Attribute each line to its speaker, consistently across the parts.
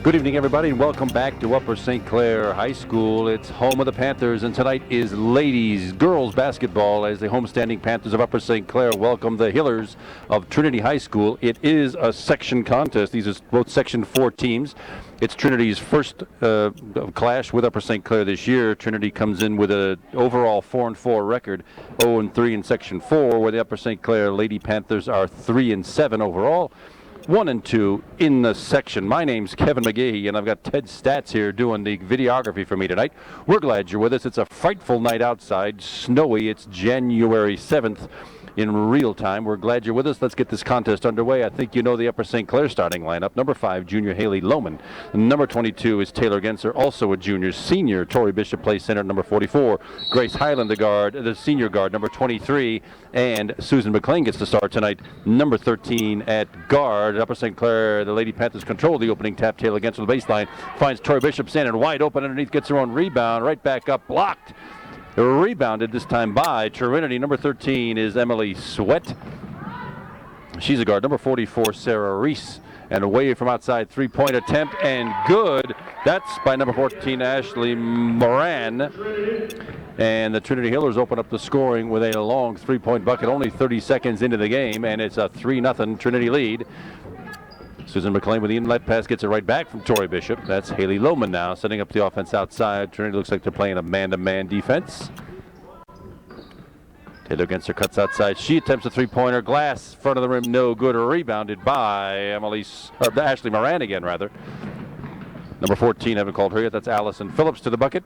Speaker 1: Good evening, everybody, and welcome back to Upper St. Clair High School. It's home of the Panthers, and tonight is girls basketball as the homestanding Panthers of Upper St. Clair welcome the Hillers of Trinity High School. It is a section contest. These are both Section 4 teams. It's Trinity's first clash with Upper St. Clair this year. Trinity comes in with an overall 4-4 record, 0-3 in Section 4, where the Upper St. Clair Lady Panthers are 3-7 overall. 1-2 in the section. My name's Kevin McGee, and I've got Ted Stats here doing the videography for me tonight. We're glad you're with us. It's a frightful night outside, snowy. It's January 7th in real time. We're glad you're with us. Let's get this contest underway. I think you know the Upper St. Clair starting lineup. Number 5, junior Haley Lohman. Number 22 is Taylor Genser, also a junior. Senior Tori Bishop plays center. Number 44, Grace Highland, the senior guard. Number 23, and Susan McLean gets to start tonight. Number 13 at guard. Upper St. Clair, the Lady Panthers control the opening tap. Taylor Genser the baseline, finds Tori Bishop standing wide open underneath, gets her own rebound. Right back up, blocked. Rebounded this time by Trinity. Number 13 is Emily Sweat. She's a guard. Number 44, Sarah Reese. And away from outside, three-point attempt, and good. That's by number 14, Ashley Moran. And the Trinity Hillers open up the scoring with a long three-point bucket, only 30 seconds into the game, and it's a 3-0 Trinity lead. Susan McLean with the inlet pass gets it right back from Tori Bishop. That's Haley Lohman now setting up the offense outside. Trinity looks like they're playing a man-to-man defense. Taylor Genser cuts outside. She attempts a three-pointer. Glass, front of the rim, no good. Rebounded by Ashley Moran again, rather. Number 14, haven't called her yet. That's Allison Phillips to the bucket.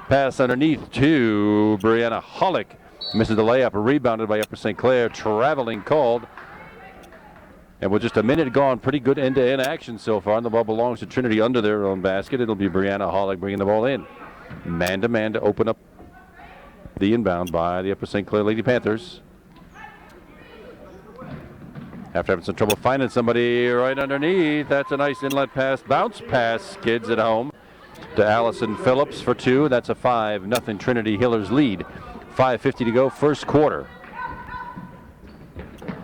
Speaker 1: Pass underneath to Brianna Hollick. Misses the layup. Rebounded by Upper St. Clair. Traveling called. And with just a minute gone, pretty good end-to-end action so far. And the ball belongs to Trinity under their own basket. It'll be Brianna Hollick bringing the ball in. Man-to-man to open up the inbound by the Upper St. Clair Lady Panthers. After having some trouble finding somebody right underneath, that's a nice inlet pass. Bounce pass, kids at home, to Allison Phillips for two. That's a 5-0 Trinity Hillers lead. 5:50 to go, first quarter.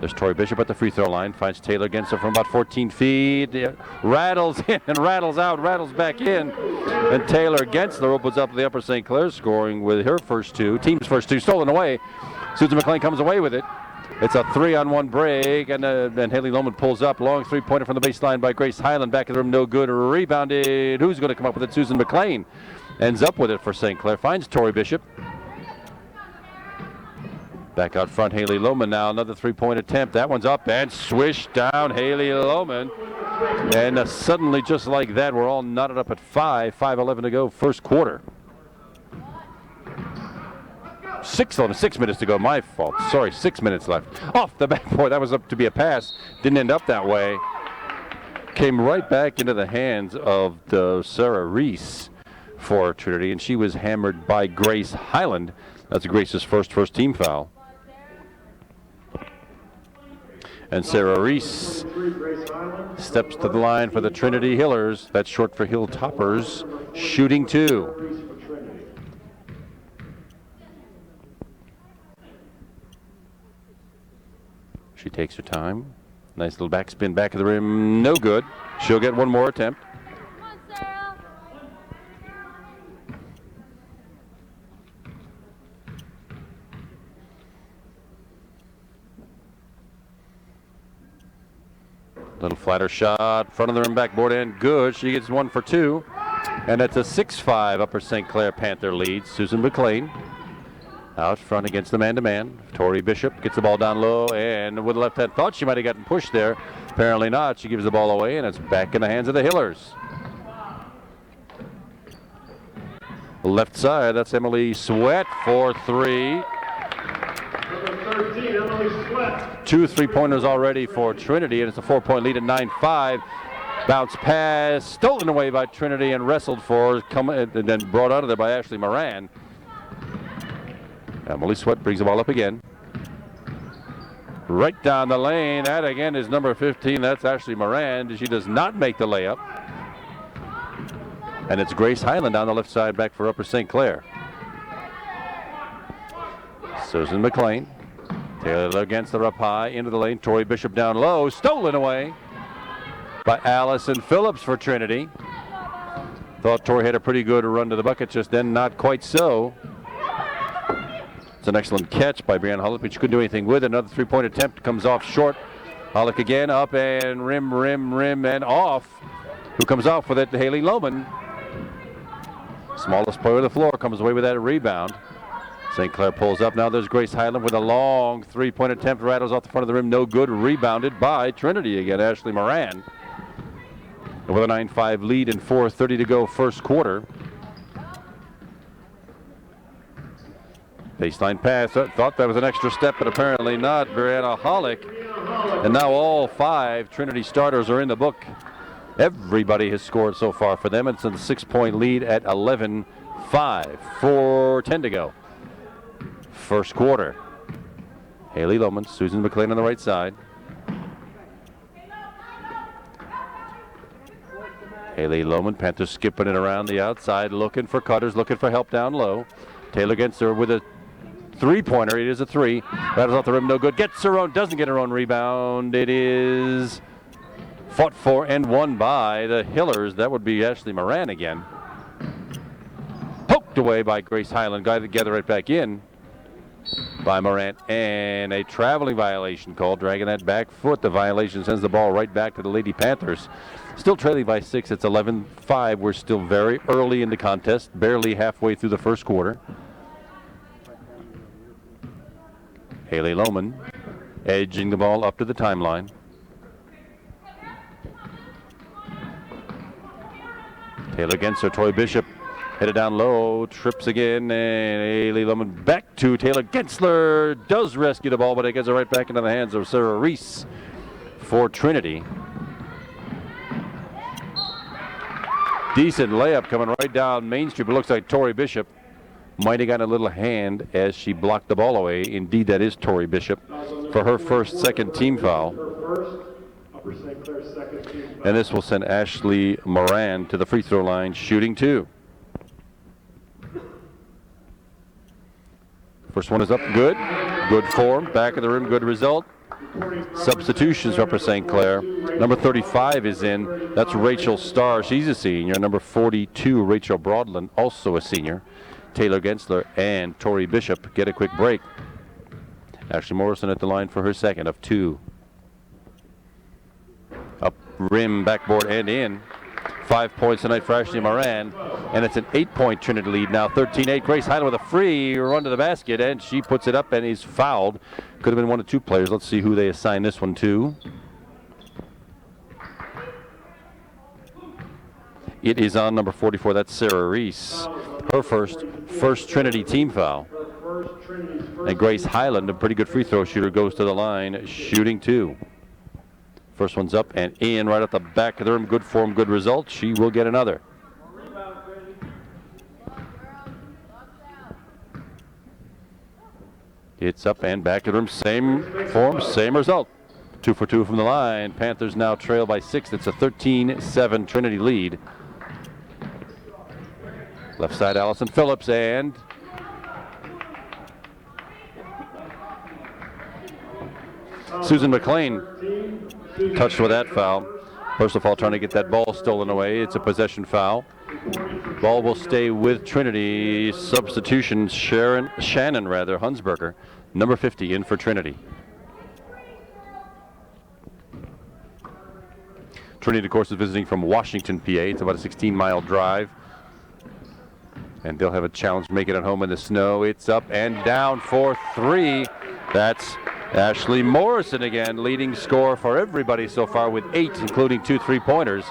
Speaker 1: There's Tori Bishop at the free throw line. Finds Taylor Genser from about 14 feet. Rattles in and rattles out, rattles back in. And Taylor Gensler opens up the Upper St. Clair scoring with her team's first two, stolen away. Susan McLean comes away with it. It's a 3-on-1 break, and Haley Lohman pulls up. Long three-pointer from the baseline by Grace Highland. Back of the room, no good. Rebounded. Who's going to come up with it? Susan McLean ends up with it for St. Clair. Finds Tori Bishop. Back out front, Haley Lohman now. Another three-point attempt. That one's up and swished down, Haley Lohman. And suddenly, just like that, we're all knotted up at 5:11 to go, first quarter. 6 minutes to go, my fault. Sorry, 6 minutes left. Off the backboard, that was up to be a pass. Didn't end up that way. Came right back into the hands of Sarah Reese for Trinity, and she was hammered by Grace Highland. That's Grace's first team foul. And Sarah Reese steps to the line for the Trinity Hillers. That's short for Hilltoppers, shooting two. She takes her time. Nice little backspin back of the rim. No good. She'll get one more attempt. Little flatter shot, front of the rim, backboard end, good. She gets one for two. And it's a 6-5 Upper St. Clair Panther lead. Susan McLean out front against the man-to-man. Tori Bishop gets the ball down low, and with the left hand, thought she might have gotten pushed there. Apparently not. She gives the ball away, and it's back in the hands of the Hillers. Left side, that's Emily Sweat for three. 2 3-pointers already for Trinity, and it's a 4-point lead at 9-5. Bounce pass, stolen away by Trinity and wrestled for, and then brought out of there by Ashley Moran. Emily Sweat brings the ball up again. Right down the lane. That again is number 15. That's Ashley Moran. She does not make the layup. And it's Grace Highland on the left side back for Upper St. Clair. Susan McLean. Taylor against the up high, into the lane. Tori Bishop down low, stolen away by Allison Phillips for Trinity. Thought Tori had a pretty good run to the bucket, just then not quite so. It's an excellent catch by Brianna Hollick, but she couldn't do anything with it. Another three-point attempt comes off short. Hollick again, up and rim, and off. Who comes off with it? Haley Lohman. Smallest player on the floor comes away with that rebound. St. Clair pulls up. Now there's Grace Highland with a long three-point attempt. Rattles off the front of the rim. No good. Rebounded by Trinity again. Ashley Moran with a 9-5 lead and 4:30 to go first quarter. Baseline pass. Thought that was an extra step, but apparently not. Brianna Hollick. And now all 5 Trinity starters are in the book. Everybody has scored so far for them. It's a 6-point lead at 11-5. 4:10 to go. First quarter. Haley Lohman, Susan McLean on the right side. Haley Lohman, Panthers skipping it around the outside, looking for cutters, looking for help down low. Taylor against her with a three-pointer. It is a 3. Rattles off the rim, no good. Gets her own, doesn't get her own rebound. It is fought for and won by the Hillers. That would be Ashley Moran again. Poked away by Grace Highland. Got together right back in by Morant, and a traveling violation called, dragging that back foot. The violation sends the ball right back to the Lady Panthers. Still trailing by 6. It's 11-5. We're still very early in the contest, barely halfway through the first quarter. Haley Lohman edging the ball up to the timeline. Taylor against her. Tori Bishop headed down low, trips again, and Haley Lohman back to Taylor. Gensler does rescue the ball, but it gets it right back into the hands of Sarah Reese for Trinity. Decent layup coming right down Main Street, but looks like Tori Bishop might have gotten a little hand as she blocked the ball away. Indeed, that is Tori Bishop for her second team foul. And this will send Ashley Moran to the free throw line, shooting 2. First one is up, good. Good form, back of the rim, good result. Substitutions for Upper St. Clair. Number 35 is in. That's Rachel Starr. She's a senior. Number 42, Rachel Broadland, also a senior. Taylor Gensler and Tori Bishop get a quick break. Ashley Morrison at the line for her second of 2. Up rim, backboard, and in. 5 points tonight for Ashley Moran. And it's an 8-point Trinity lead now, 13-8. Grace Highland with a free run to the basket, and she puts it up and is fouled. Could have been one of 2 players. Let's see who they assign this one to. It is on number 44. That's Sarah Reese. Her first Trinity team foul. And Grace Highland, a pretty good free throw shooter, goes to the line, shooting 2. First one's up and in right at the back of the rim. Good form, good result. She will get another. It's up and back of the rim. Same form, same result. 2 for 2 from the line. Panthers now trail by 6. It's a 13-7 Trinity lead. Left side, Allison Phillips, and Susan McLean touched with that foul. First of all, trying to get that ball stolen away. It's a possession foul. Ball will stay with Trinity. Substitution, Shannon Hunsberger, number 50, in for Trinity. Trinity, of course, is visiting from Washington, PA. It's about a 16-mile drive. And they'll have a challenge making it home in the snow. It's up and down for 3. That's Ashley Morrison again, leading scorer for everybody so far with 8, including 2 3-pointers.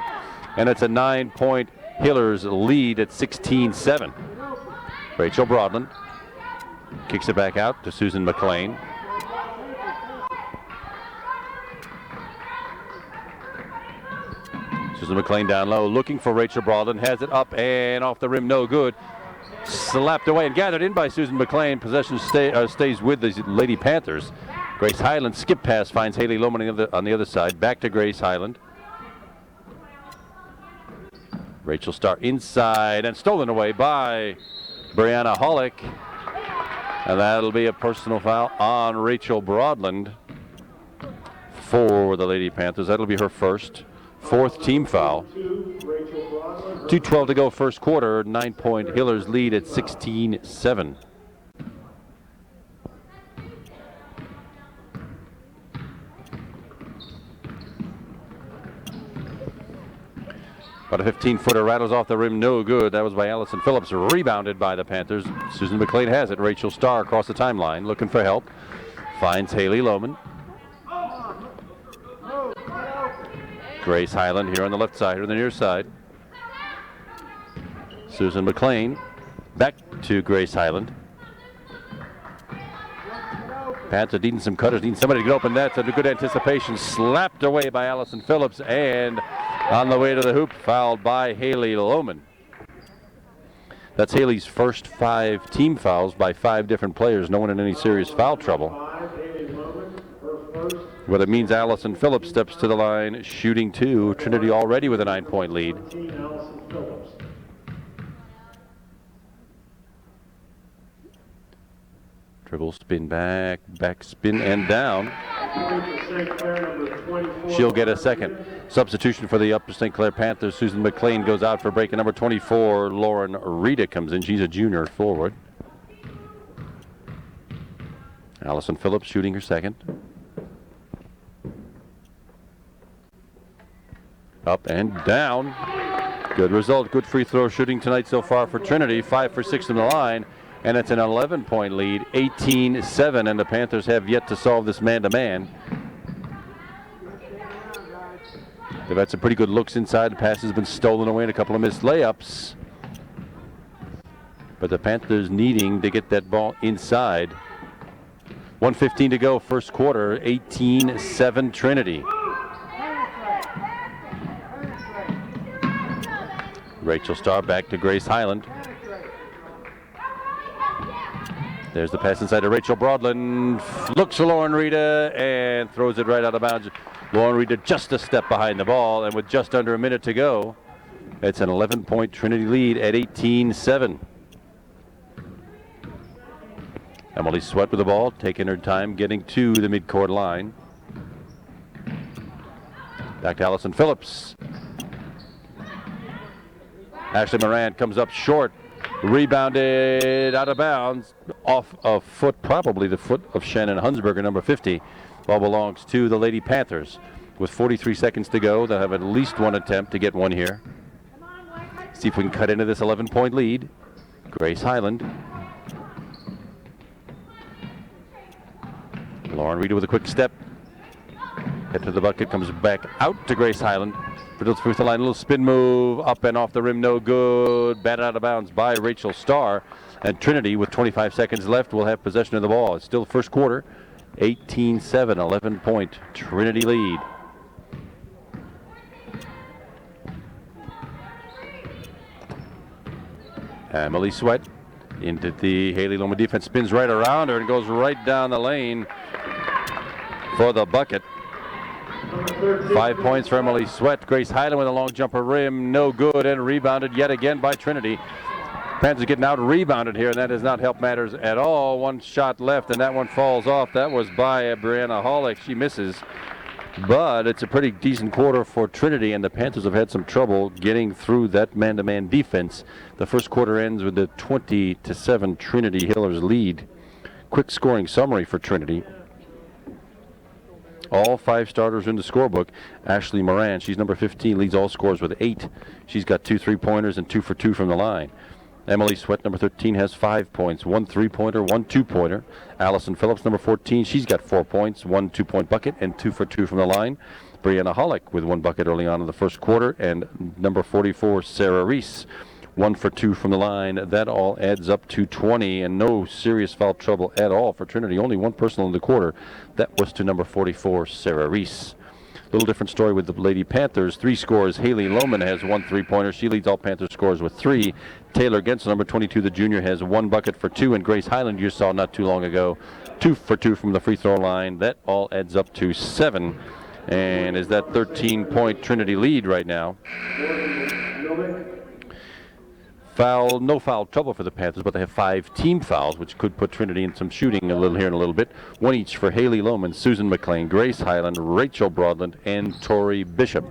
Speaker 1: And it's a 9-point Hillers lead at 16-7. Rachel Broadland kicks it back out to Susan McLean. Susan McLean down low, looking for Rachel Broadland. Has it up and off the rim, no good. Slapped away and gathered in by Susan McLean. Possession stays with the Lady Panthers. Grace Highland, skip pass, finds Haley Lohman on the other side. Back to Grace Highland. Rachel Starr inside and stolen away by Brianna Hollick. And that'll be a personal foul on Rachel Broadland for the Lady Panthers. That'll be her fourth team foul. 2:12 to go first quarter. 9-point Hillers lead at 16-7. But a 15-footer rattles off the rim, no good. That was by Allison Phillips, rebounded by the Panthers. Susan McLean has it. Rachel Starr across the timeline, looking for help. Finds Haley Lohman. Grace Highland here on the left side, or the near side. Susan McLean back to Grace Highland. Panthers needing some cutters, needing somebody to get open. That's a good anticipation. Slapped away by Allison Phillips, and on the way to the hoop, fouled by Haley Lohman. That's Haley's first 5 team fouls by 5 different players. No one in any serious foul trouble. But it means Allison Phillips steps to the line, shooting 2. Trinity already with a 9-point lead. Dribble, spin back spin, and down. She'll get a second. Substitution for the Upper St. Clair Panthers. Susan McLean goes out for break. And number 24, Lauren Rita, comes in. She's a junior forward. Allison Phillips shooting her second. Up and down. Good result. Good free throw shooting tonight so far for Trinity. 5 for 6 from the line. And it's an 11-point lead, 18-7, and the Panthers have yet to solve this man-to-man. They've had some pretty good looks inside. The pass has been stolen away and a couple of missed layups. But the Panthers needing to get that ball inside. 1:15 to go, first quarter, 18-7 Trinity. Rachel Starr back to Grace Highland. There's the pass inside to Rachel Broadland. Looks for Lauren Rita and throws it right out of bounds. Lauren Rita just a step behind the ball, and with just under a minute to go, it's an 11-point Trinity lead at 18-7. Emily Sweat with the ball, taking her time, getting to the midcourt line. Back to Allison Phillips. Ashley Moran comes up short. Rebounded out of bounds, off a foot, probably the foot of Shannon Hunsberger, number 50. Ball belongs to the Lady Panthers. With 43 seconds to go, they'll have at least one attempt to get one here. See if we can cut into this 11-point lead. Grace Highland. Lauren Rita with a quick step. Head to the bucket, comes back out to Grace Highland. Fiddles through the line, a little spin move, up and off the rim, no good. Batted out of bounds by Rachel Starr. And Trinity, with 25 seconds left, will have possession of the ball. It's still the first quarter, 18-7, 11-point Trinity lead. Emily Sweat into the Haley Lohman defense, spins right around her and goes right down the lane for the bucket. 5 points for Emily Sweat. Grace Highland with a long jumper rim, no good, and rebounded yet again by Trinity. Panthers getting out rebounded here, and that does not help matters at all. One shot left, and that one falls off. That was by Brianna Hollick. She misses, but it's a pretty decent quarter for Trinity, and the Panthers have had some trouble getting through that man-to-man defense. The first quarter ends with a 20-7 Trinity Hillers lead. Quick scoring summary for Trinity. All 5 starters in the scorebook. Ashley Moran, she's number 15, leads all scorers with 8. She's got 2 3-pointers and 2 for 2 from the line. Emily Sweat, number 13, has 5 points, 1 3-pointer, 1 2-pointer. Allison Phillips, number 14, she's got 4 points, 1 2-point bucket, and 2 for 2 from the line. Brianna Hollick with 1 bucket early on in the first quarter, and number 44, Sarah Reese, 1 for 2 from the line. That all adds up to 20, and no serious foul trouble at all for Trinity. Only 1 personal in the quarter. That was to number 44, Sarah Reese. Little different story with the Lady Panthers. 3 scores. Haley Lohman has 1 3-pointer. She leads all Panthers scores with 3. Taylor Gensel, number 22, the junior, has 1 bucket for 2. And Grace Highland, you saw not too long ago, 2 for 2 from the free throw line. That all adds up to 7. And is that 13-point Trinity lead right now? No foul trouble for the Panthers, but they have 5 team fouls, which could put Trinity in some shooting a little here in a little bit. 1 each for Haley Lohman, Susan McLean, Grace Highland, Rachel Broadland, and Tori Bishop.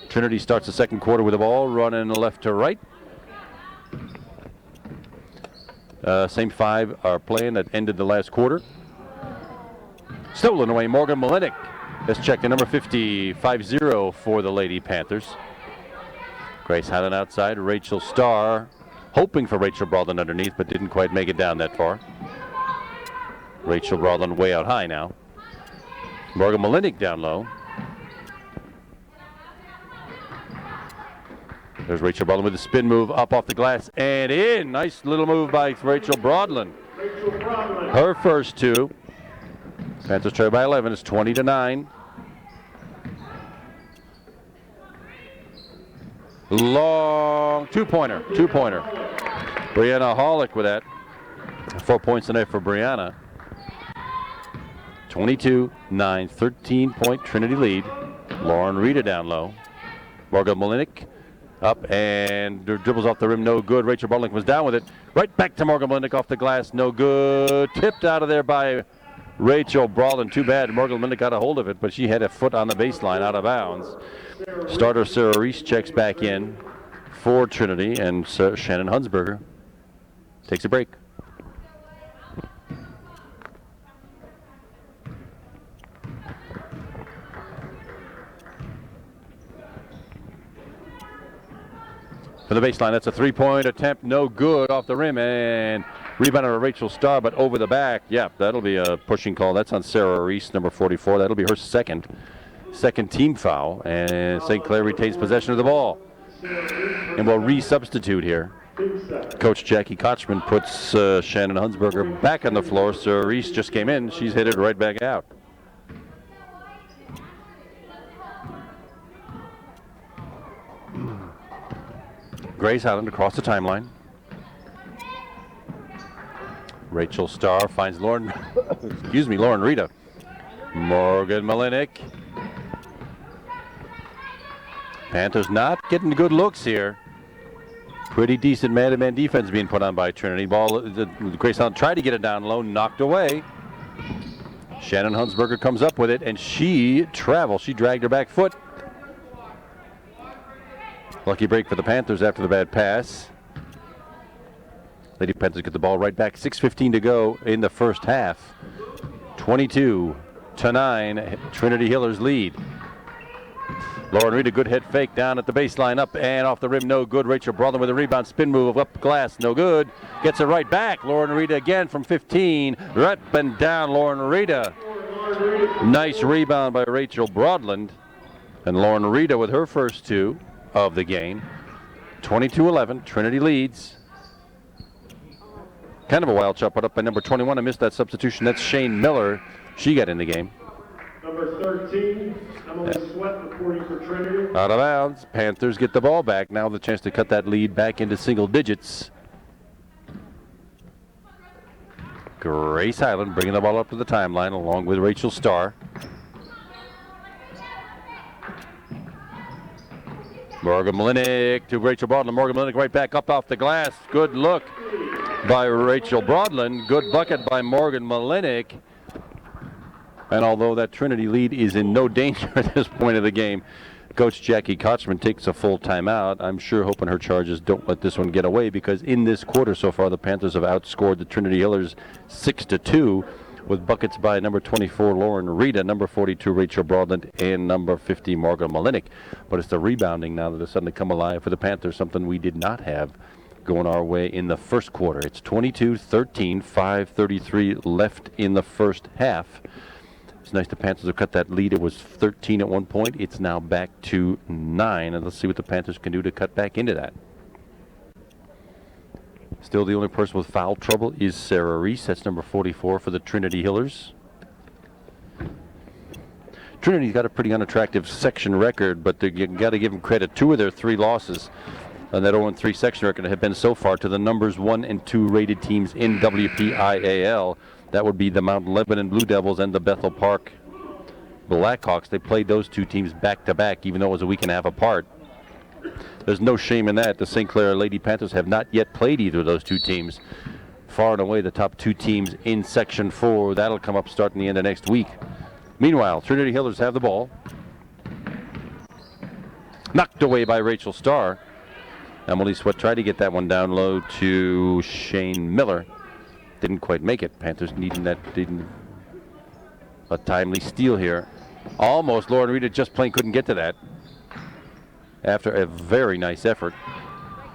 Speaker 1: Trinity starts the second quarter with the ball running left to right. Same 5 are playing that ended the last quarter. Stolen away, Morgan Malinik. Let's check the number 50, 5-0 for the Lady Panthers. Grace Highland outside, Rachel Starr hoping for Rachel Broadland underneath, but didn't quite make it down that far. Rachel Broadland way out high now. Morgan Malinik down low. There's Rachel Broadland with the spin move up off the glass and in. Nice little move by Rachel Broadland. Her first 2. Panthers trail by 11. It's 20-9. Long two-pointer. Brianna Hollick with that. 4 points tonight for Brianna. 22-9, 13-point Trinity lead. Lauren Rita down low. Morgan Malinik up and dribbles off the rim, no good. Rachel Broadland was down with it. Right back to Morgan Malinik off the glass, no good. Tipped out of there by Rachel Broadland. Too bad Morgan Malinik got a hold of it, but she had a foot on the baseline out of bounds. Starter Sarah Reese checks back in for Trinity, and Shannon Hunsberger takes a break. For the baseline, that's a 3-point attempt, no good off the rim, and rebounded by Rachel Starr, but over the back. Yeah, that'll be a pushing call. That's on Sarah Reese, number 44. That'll be her second team foul, and St. Clair retains possession of the ball. And we'll re-substitute here. Coach Jackie Kochman puts Shannon Hunsberger back on the floor. Sarah Reese just came in. She's hit it right back out. Grace Highland across the timeline. Rachel Starr finds Lauren Rita. Morgan Malinik. Panthers not getting good looks here. Pretty decent man-to-man defense being put on by Trinity. Grace Highland tried to get it down low, knocked away. Shannon Hunsberger comes up with it, and she travels. She dragged her back foot. Lucky break for the Panthers after the bad pass. Lady Panthers get the ball right back. 6:15 to go in the first half. 22-9, Trinity Hillers lead. Lauren Reed, a good head fake down at the baseline, up and off the rim, no good. Rachel Broadland with a rebound, spin move up glass, no good. Gets it right back. Lauren Reed again from 15. Right and down, Lauren Rita. Nice rebound by Rachel Broadland. And Lauren Rita with her first 2 of the game. 22-11, Trinity leads. Kind of a wild shot put up by number 21. I missed that substitution. That's Shane Miller. She got in the game.
Speaker 2: Number 13, Emily Sweat reporting for Trinity.
Speaker 1: Out of bounds. Panthers get the ball back. Now the chance to cut that lead back into single digits. Grace Highland bringing the ball up to the timeline along with Rachel Starr. Morgan Malinik to Rachel Broadland. Morgan Malinik right back up off the glass. Good look by Rachel Broadland. Good bucket by Morgan Malinik. And although that Trinity lead is in no danger at this point of the game, Coach Jackie Kochman takes a full timeout. I'm sure hoping her charges don't let this one get away, because in this quarter so far, the Panthers have outscored the Trinity Hillers 6-2 with buckets by number 24, Lauren Rita, number 42, Rachel Broadland, and number 50, Morgan Malinik. But it's the rebounding now that has suddenly come alive for the Panthers, something we did not have going our way in the first quarter. It's 22-13, 5:33 left in the first half. It's nice the Panthers have cut that lead. It was 13 at one point. It's now back to 9, and let's see what the Panthers can do to cut back into that. Still the only person with foul trouble is Sarah Reese. That's number 44 for the Trinity Hillers. Trinity's got a pretty unattractive section record, but you got to give them credit. 2 of their 3 losses on that 0-3 section record have been so far to the numbers 1 and 2 rated teams in WPIAL. That would be the Mount Lebanon Blue Devils and the Bethel Park Blackhawks. They played those 2 teams back to back, even though it was a week and a half apart. There's no shame in that. The St. Clair Lady Panthers have not yet played either of those two teams. Far and away the top two teams in Section 4. That'll come up starting the end of next week. Meanwhile, Trinity Hillers have the ball. Knocked away by Rachel Starr. Emily Sweat tried to get that one down low to Shane Miller. Didn't quite make it. Panthers needing a timely steal here. Almost. Lauren Rita just plain couldn't get to that after a very nice effort.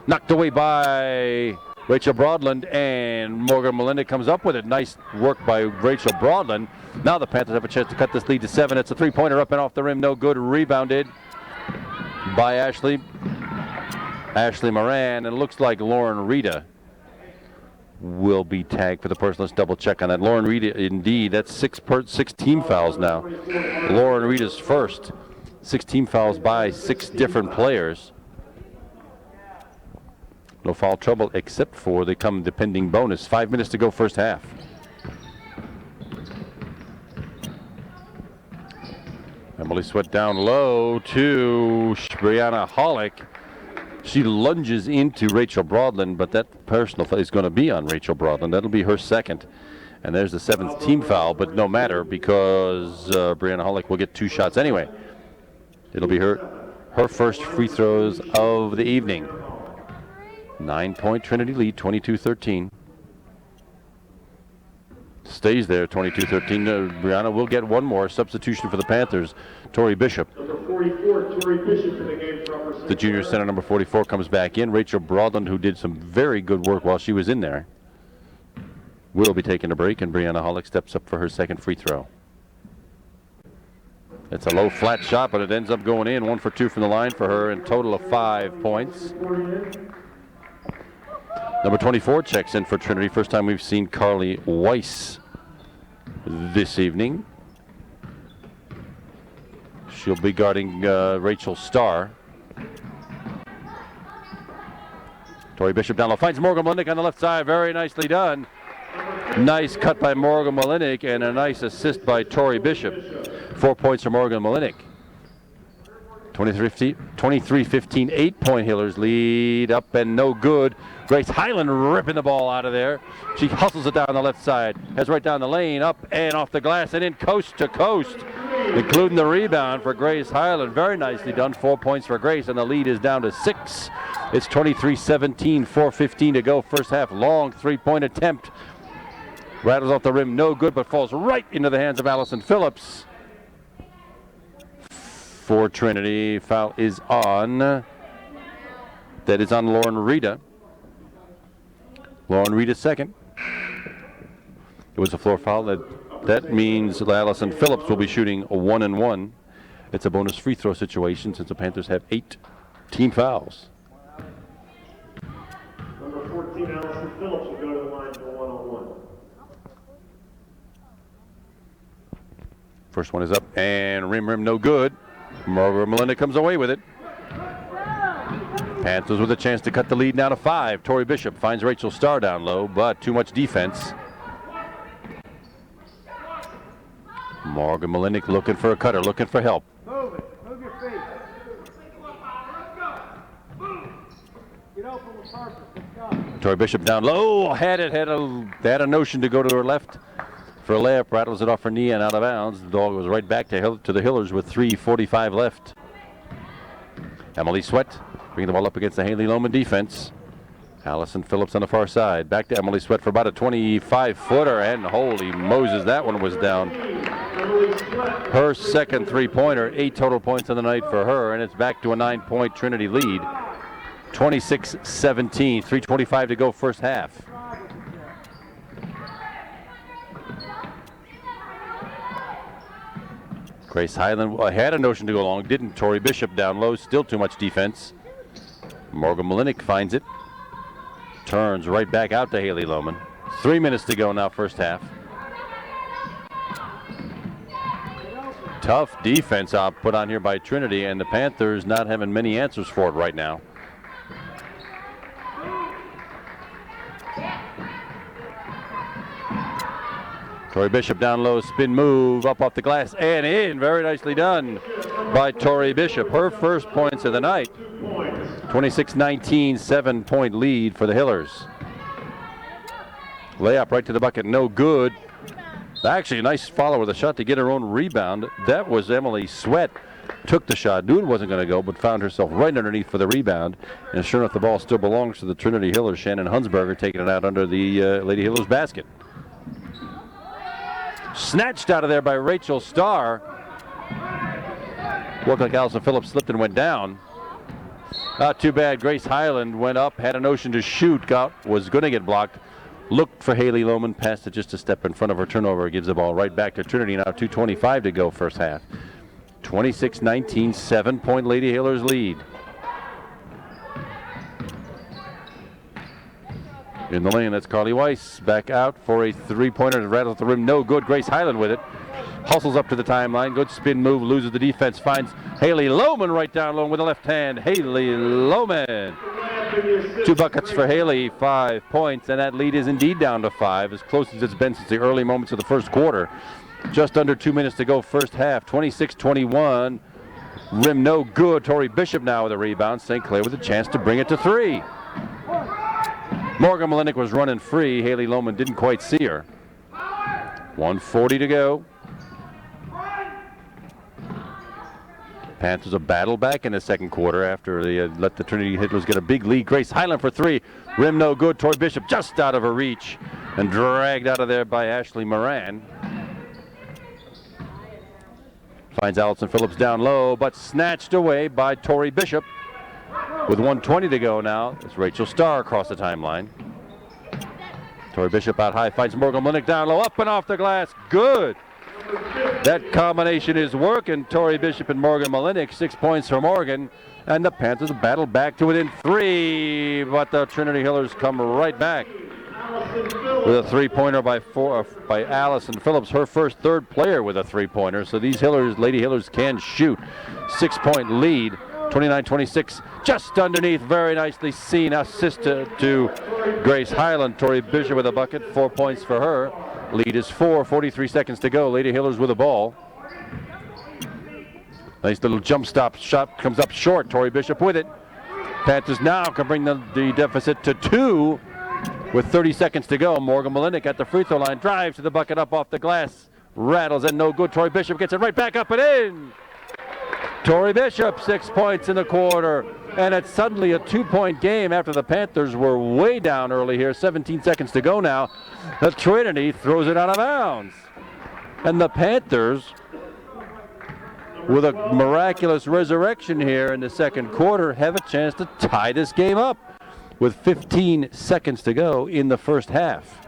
Speaker 1: Knocked away by Rachel Broadland, and Morgan Melinek comes up with it. Nice work by Rachel Broadland. Now the Panthers have a chance to cut this lead to 7. It's a three-pointer up and off the rim. No good. Rebounded by Ashley Moran, and it looks like Lauren Rita will be tagged for the personal. Let's double check on that. Lauren Rita, indeed, that's six team fouls now. Lauren Rita's first. 6 team fouls by 6 different players. No foul trouble except for the pending bonus. 5 minutes to go first half. Emily Sweat down low to Brianna Hollick. She lunges into Rachel Broadland, but that personal foul is going to be on Rachel Broadland. That'll be her second. And there's the 7th team foul, but no matter because Brianna Hollick will get 2 shots anyway. It'll be her first free throws of the evening. 9-point Trinity lead, 22-13. Stays there, 22-13. Brianna will get one more substitution for the Panthers. Tori Bishop.
Speaker 2: Number 44, Tori Bishop in the game for Upper St.
Speaker 1: The junior
Speaker 2: Clair.
Speaker 1: center, number 44, comes back in. Rachel Broadland, who did some very good work while she was in there, will be taking a break, and Brianna Hollick steps up for her second free throw. It's a low flat shot, but it ends up going in. 1 for 2 from the line for her, and total of 5 points. Number 24 checks in for Trinity. First time we've seen Carly Weiss this evening. She'll be guarding Rachel Starr. Tori Bishop down low, finds Morgan Melinek on the left side. Very nicely done. Nice cut by Morgan Melinek and a nice assist by Tori Bishop. 4 points for Morgan Melinek. 23-15, 8-point Hillers lead up and no good. Grace Highland ripping the ball out of there. She hustles it down the left side, has right down the lane, up and off the glass and in coast to coast, including the rebound for Grace Highland. Very nicely done. 4 points for Grace, and the lead is down to 6. It's 23-17, 4:15 to go first half. Long three-point attempt. Rattles off the rim, no good, but falls right into the hands of Allison Phillips. For Trinity, foul is on. That is on Lauren Rita. Lauren Rita's second. It was a floor foul. That means Allison Phillips will be shooting a 1-and-1. It's a bonus free throw situation since the Panthers have 8 team fouls.
Speaker 2: Number 14, Allison Phillips will go to the line for 1-on-1.
Speaker 1: First one is up and rim no good. Morgan Melinek comes away with it. Panthers with a chance to cut the lead now to 5. Tori Bishop finds Rachel Starr down low, but too much defense. Morgan Melinek looking for a cutter, looking for help.
Speaker 3: Move it. Move your feet. Get open with purpose. Let's go.
Speaker 1: Tori Bishop down low, had a notion to go to her left for a layup, rattles it off her knee and out of bounds. The ball goes right back to the Hillers with 3:45 left. Emily Sweat bringing the ball up against the Haley Lohman defense. Allison Phillips on the far side. Back to Emily Sweat for about a 25-footer, and holy Moses, that one was down. Her second three-pointer, 8 total points on the night for her, and it's back to a 9-point Trinity lead. 26-17, 3:25 to go first half. Grace Highland had a notion to go long, didn't. Tori Bishop down low, still too much defense. Morgan Melinek finds it. Turns right back out to Haley Lohman. 3 minutes to go now, first half. Tough defense put on here by Trinity, and the Panthers not having many answers for it right now. Tori Bishop down low, spin move, up off the glass and in. Very nicely done by Tori Bishop. Her first points of the night. 26-19, 7-point lead for the Hillers. Layup right to the bucket, no good. Actually, a nice follow with a shot to get her own rebound. That was Emily Sweat. Took the shot, knew it wasn't going to go, but found herself right underneath for the rebound. And sure enough, the ball still belongs to the Trinity Hillers. Shannon Hunsberger taking it out under the Lady Hillers basket. Snatched out of there by Rachel Starr. Looked like Allison Phillips slipped and went down. Not too bad. Grace Highland went up, had a notion to shoot, was going to get blocked. Looked for Haley Lohman, passed it just a step in front of her turnover. Gives the ball right back to Trinity. Now 2:25 to go first half. 26-19, 7-point Lady Hillers lead. In the lane, that's Carly Weiss. Back out for a three-pointer to rattle at the rim. No good. Grace Highland with it. Hustles up to the timeline. Good spin move. Loses the defense. Finds Haley Lohman right down low with the left hand. Haley Lohman. 2 buckets for Haley. 5 points. And that lead is indeed down to 5. As close as it's been since the early moments of the first quarter. Just under 2 minutes to go first half. 26-21. Rim no good. Tori Bishop now with a rebound. St. Clair with a chance to bring it to 3. Morgan Malinik was running free. Haley Lohman didn't quite see her. 1:40 to go. Panthers a battle back in the second quarter after they let the Trinity Hillers get a big lead. Grace Highland for 3. Rim no good. Tori Bishop just out of her reach and dragged out of there by Ashley Moran. Finds Allison Phillips down low, but snatched away by Tori Bishop. With 1:20 to go now, it's Rachel Starr across the timeline. Tori Bishop out high, finds Morgan Malinik down low, up and off the glass. Good. That combination is working. Tori Bishop and Morgan Malinik, 6 points for Morgan. And the Panthers battle back to within 3, but the Trinity Hillers come right back. With a three-pointer by Allison Phillips, her first third player with a three-pointer. So these Lady Hillers can shoot. 6-point lead, 29-26, just underneath. Very nicely seen. Assist to Grace Highland. Tori Bishop with a bucket, 4 points for her. Lead is 4, 43 seconds to go. Lady Hillers with the ball. Nice little jump stop shot, comes up short. Tori Bishop with it. Panthers now can bring the deficit to 2 with 30 seconds to go. Morgan Malinik at the free throw line, drives to the bucket, up off the glass, rattles and no good. Tori Bishop gets it right back up and in. Tori Bishop, 6 points in the quarter, and it's suddenly a 2-point game after the Panthers were way down early here. 17 seconds to go now. The Trinity throws it out of bounds, and the Panthers, with a miraculous resurrection here in the second quarter, have a chance to tie this game up with 15 seconds to go in the first half.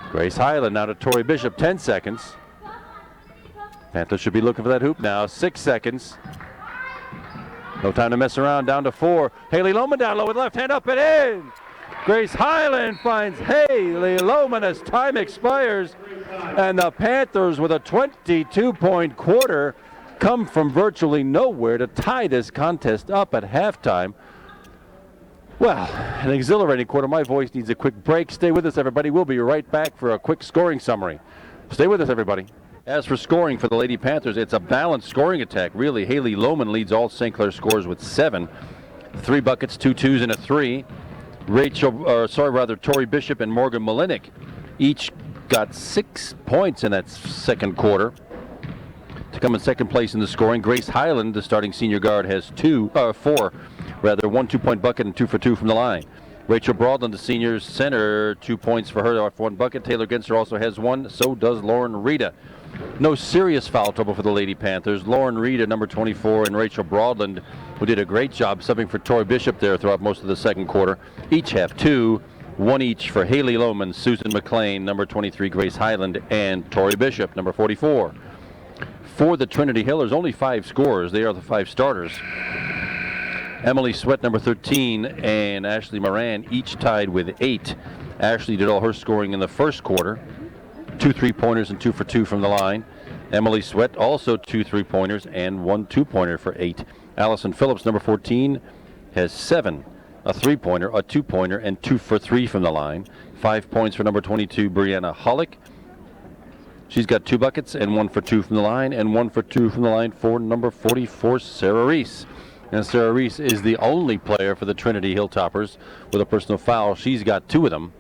Speaker 1: Grace Highland now to Tori Bishop, 10 seconds. Panthers should be looking for that hoop now. 6 seconds. No time to mess around. Down to 4. Haley Lohman down low with left hand up and in. Grace Highland finds Haley Lohman as time expires. And the Panthers, with a 22-point quarter, come from virtually nowhere to tie this contest up at halftime. Well, an exhilarating quarter. My voice needs a quick break. Stay with us, everybody. We'll be right back for a quick scoring summary. Stay with us, everybody. As for scoring for the Lady Panthers, it's a balanced scoring attack. Really, Haley Lohman leads all St. Clair scores with 7. 3 buckets, 2 twos, and a 3. Tori Bishop and Morgan Malinik each got 6 points in that second quarter to come in second place in the scoring. Grace Highland, the starting senior guard, has 4, 1 2-point bucket and 2 for 2 from the line. Rachel Broadland, the senior center, 2 points for her off 1 bucket. Taylor Genser also has 1. So does Lauren Rita. No serious foul trouble for the Lady Panthers. Lauren Rita, number 24, and Rachel Broadland, who did a great job subbing for Tori Bishop there throughout most of the second quarter, each have 2. 1 each for Haley Lohman, Susan McLean, number 23, Grace Highland, and Tori Bishop, number 44. For the Trinity Hillers, only 5 scorers. They are the 5 starters. Emily Sweat, number 13, and Ashley Moran, each tied with 8. Ashley did all her scoring in the first quarter. 2 3-pointers and 2 for 2 from the line. Emily Sweat also 2 3-pointers and 1 2-pointer for 8. Allison Phillips, number 14, has 7. A 3-pointer, a 2-pointer, and 2 for 3 from the line. 5 points for number 22, Brianna Hollick. She's got 2 buckets and 1 for 2 from the line and 1 for 2 from the line for number 44, Sarah Reese. And Sarah Reese is the only player for the Trinity Hilltoppers with a personal foul. She's got 2 of them.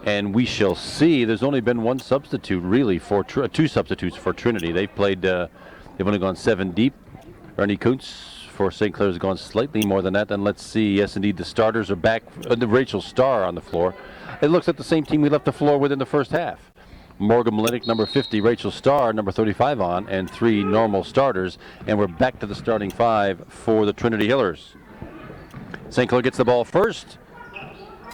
Speaker 1: And we shall see. There's only been 1 substitute, really, for 2 substitutes for Trinity. They've played, they've only gone 7 deep. Ernie Kuntz for St. Clair has gone slightly more than that. And let's see. Yes, indeed, the starters are back. Rachel Starr on the floor. It looks like the same team we left the floor with in the first half. Morgan Malinik, number 50, Rachel Starr, number 35 on, and 3 normal starters. And we're back to the starting 5 for the Trinity Hillers. St. Clair gets the ball first.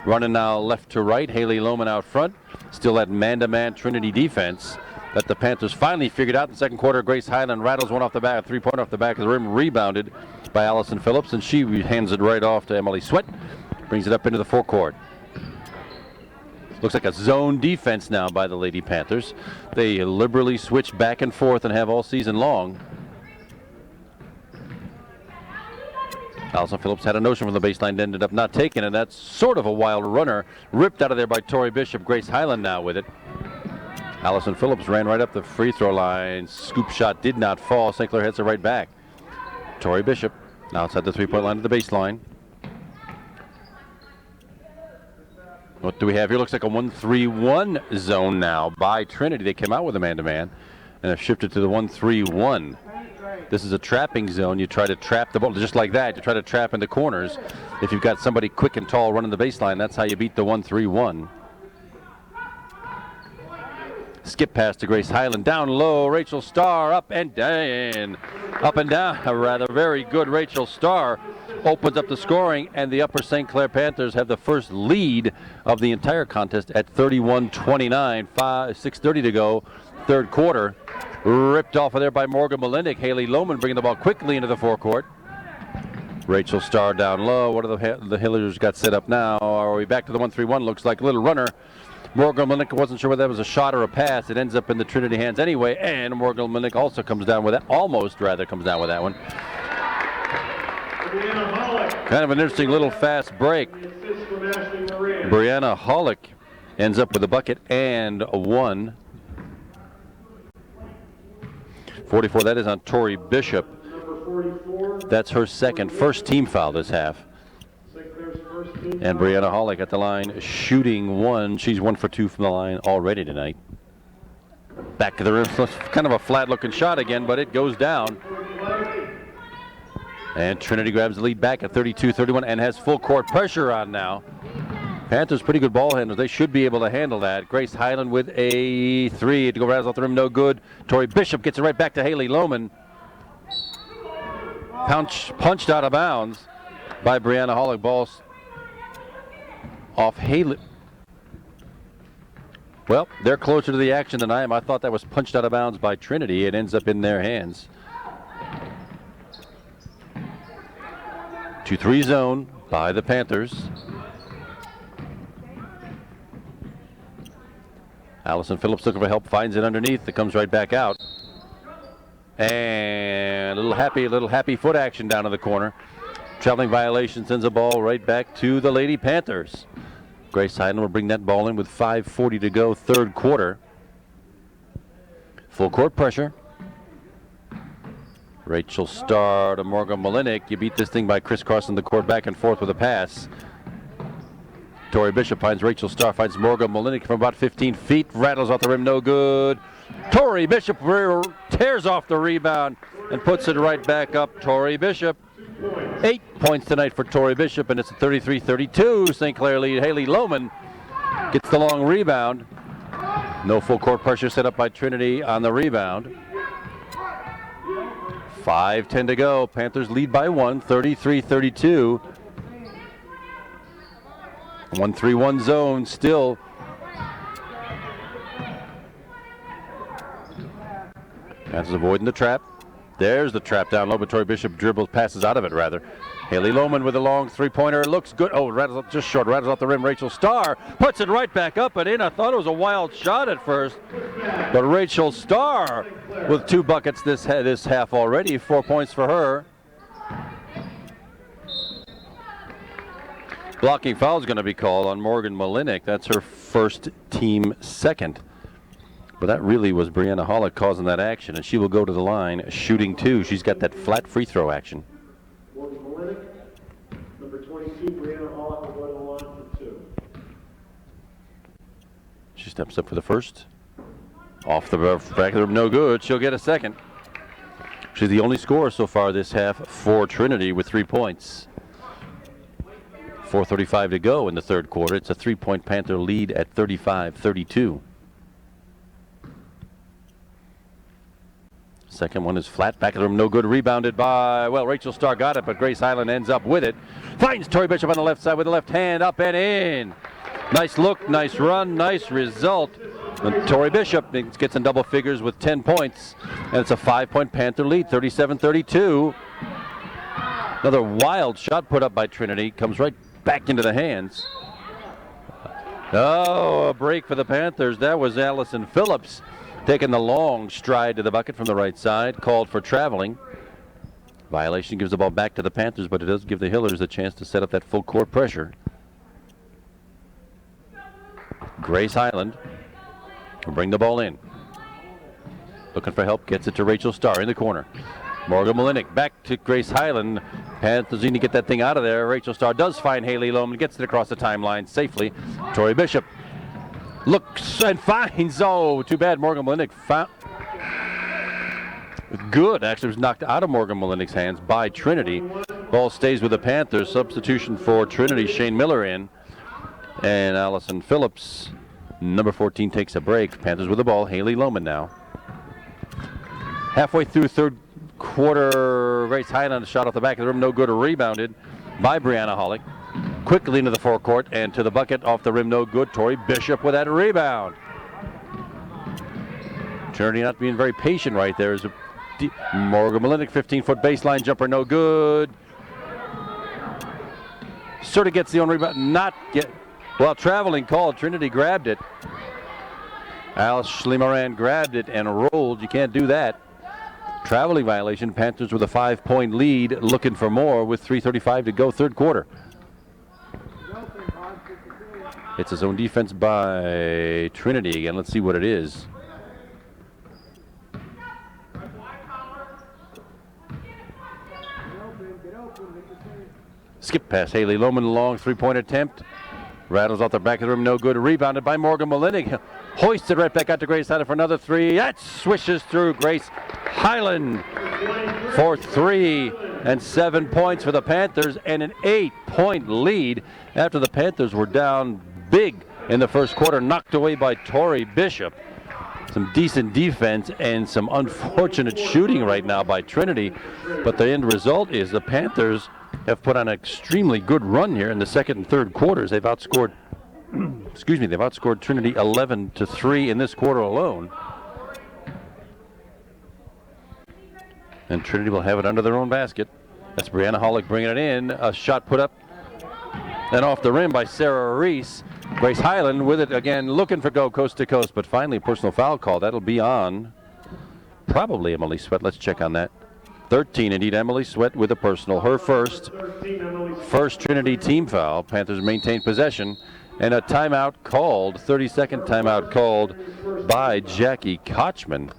Speaker 1: Running now left to right. Haley Lohman out front. Still that man-to-man Trinity defense that the Panthers finally figured out in the second quarter. Grace Highland rattles one off the back, a 3-pointer off the back of the rim, rebounded by Allison Phillips, and she hands it right off to Emily Sweat. Brings it up into the forecourt. Looks like a zone defense now by the Lady Panthers. They liberally switch back and forth and have all season long. Allison Phillips had a notion from the baseline, ended up not taking it. That's sort of a wild runner. Ripped out of there by Tori Bishop. Grace Highland now with it. Allison Phillips ran right up the free throw line. Scoop shot did not fall. St. Clair hits it right back. Tori Bishop now outside the 3-point line to the baseline. What do we have here? Looks like a 1-3-1 zone now by Trinity. They came out with a man-to-man and have shifted to the 1-3-1. This is a trapping zone. You try to trap the ball just like that. You try to trap in the corners. If you've got somebody quick and tall running the baseline, that's how you beat the 1-3-1. Skip pass to Grace Highland. Down low, Rachel Starr up and down. Up and down, a rather very good Rachel Starr opens up the scoring, and the Upper St. Clair Panthers have the first lead of the entire contest at 31-29. 6:30 to go, third quarter. Ripped off of there by Morgan Malinik. Haley Lohman bringing the ball quickly into the forecourt. Rachel Starr down low. What are the Hillers got set up now? Are we back to the 1-3-1? Looks like a little runner. Morgan Malinik wasn't sure whether that was a shot or a pass. It ends up in the Trinity hands anyway, and Morgan Malinik also comes down with that. Almost, rather, comes down with that one. Kind of an interesting little fast break. Brianna Hollick ends up with a bucket and a 1. 44, that is on Tori Bishop. That's her first team foul this half. And Brianna Hollick at the line shooting 1. She's 1 for 2 from the line already tonight. Back to the rim, kind of a flat looking shot again, but it goes down. And Trinity grabs the lead back at 32-31 and has full court pressure on now. Panthers pretty good ball handlers. They should be able to handle that. Grace Highland with a 3 to go rattles off the rim, no good. Tori Bishop gets it right back to Haley Lohman. Punched out of bounds by Brianna Hollick. Balls off Haley. Well, they're closer to the action than I am. I thought that was punched out of bounds by Trinity. It ends up in their hands. 2-3 zone by the Panthers. Allison Phillips looking for help, finds it underneath. It comes right back out. And a little happy foot action down in the corner. Traveling violation sends a ball right back to the Lady Panthers. Grace Highland will bring that ball in with 5:40 to go, third quarter. Full court pressure. Rachel Starr to Morgan Malinik. You beat this thing by crisscrossing the court back and forth with a pass. Tori Bishop finds Rachel Starr, finds Morgan Malinik from about 15 feet. Rattles off the rim, no good. Tori Bishop tears off the rebound and puts it right back up. Tori Bishop. 8 points tonight for Tori Bishop, and it's a 33-32 St. Clair lead. Haley Lohman gets the long rebound. No full court pressure set up by Trinity on the rebound. 5:10 to go. Panthers lead by 1, 33-32. 1-3-1 zone still. Panthers avoiding the trap. There's the trap down low, but Tori Bishop passes out of it rather. Haley Lohman with a long three-pointer. It looks good. Oh, rattles up just short. Rattles off the rim. Rachel Starr puts it right back up and in. I thought it was a wild shot at first, but Rachel Starr with 2 buckets this half already. 4 points for her. Blocking foul is going to be called on Morgan Malinik. That's her first, team second. But that really was Brianna Hollick causing that action, and she will go to the line shooting 2. She's got that flat free throw action.
Speaker 2: Morgan Malinik, number 22, Brianna Hollick will go to the line for 2.
Speaker 1: She steps up for the first. Off the back of the rim, no good. She'll get a second. She's the only scorer so far this half for Trinity with 3 points. 4:35 to go in the third quarter. It's a 3-point Panther lead at 35-32. Second one is flat, back of the room, no good. Rebounded by, well, Rachel Starr got it, but Grace Highland ends up with it. Finds Tori Bishop on the left side with the left hand, up and in. Nice look, nice run, nice result. And Tori Bishop gets in double figures with 10 points, and it's a 5-point Panther lead, 37-32. Another wild shot put up by Trinity, comes right back into the hands. Oh, a break for the Panthers. That was Allison Phillips taking the long stride to the bucket from the right side, called for traveling. Violation gives the ball back to the Panthers, but it does give the Hillers a chance to set up that full court pressure. Grace Highland will bring the ball in. Looking for help, gets it to Rachel Starr in the corner. Morgan Malinik back to Grace Highland. Panthers need to get that thing out of there. Rachel Starr does find Haley Lohman, gets it across the timeline safely. Tori Bishop looks and finds. Oh, too bad. Morgan Malinik found. Good. Actually, was knocked out of Morgan Malinik's hands by Trinity. Ball stays with the Panthers. Substitution for Trinity. Shane Miller in. And Allison Phillips, number 14, takes a break. Panthers with the ball. Haley Lohman now. Halfway through third quarter, Grace Highland shot off the back of the rim. No good. Rebounded by Brianna Hollick. Quickly into the forecourt and to the bucket, off the rim, no good. Tori Bishop with that rebound. Trinity not being very patient right there. Is Morgan Malinik, 15-foot baseline jumper, no good. Sort of gets the own rebound, not get. Well, traveling call. Trinity grabbed it. Alice Schliemeran grabbed it and rolled. You can't do that. Traveling violation. Panthers with a 5-point lead, looking for more with 3:35 to go, third quarter. It's a zone defense by Trinity again. Let's see what it is. Skip pass. Haley Lohman, long 3-point attempt. Rattles off the back of the rim, no good. Rebounded by Morgan Malinik. Hoisted right back out to Grace Highland for another 3. That swishes through. Grace Highland for 3 and 7 points for the Panthers, and an 8-point lead after the Panthers were down big in the first quarter, knocked away by Tori Bishop. Some decent defense and some unfortunate shooting right now by Trinity, but the end result is the Panthers have put on an extremely good run here in the second and third quarters. They've outscored they've outscored Trinity 11-3 in this quarter alone. And Trinity will have it under their own basket. That's Brianna Hollick bringing it in. A shot put up and off the rim by Sarah Reese. Grace Highland with it again, looking for go coast to coast, but finally a personal foul call. That'll be on probably Emily Sweat. Let's check on that. 13, indeed, Emily Sweat with a personal. Her first Trinity team foul. Panthers maintain possession. And a timeout called, 32nd timeout called by Jackie Kochman.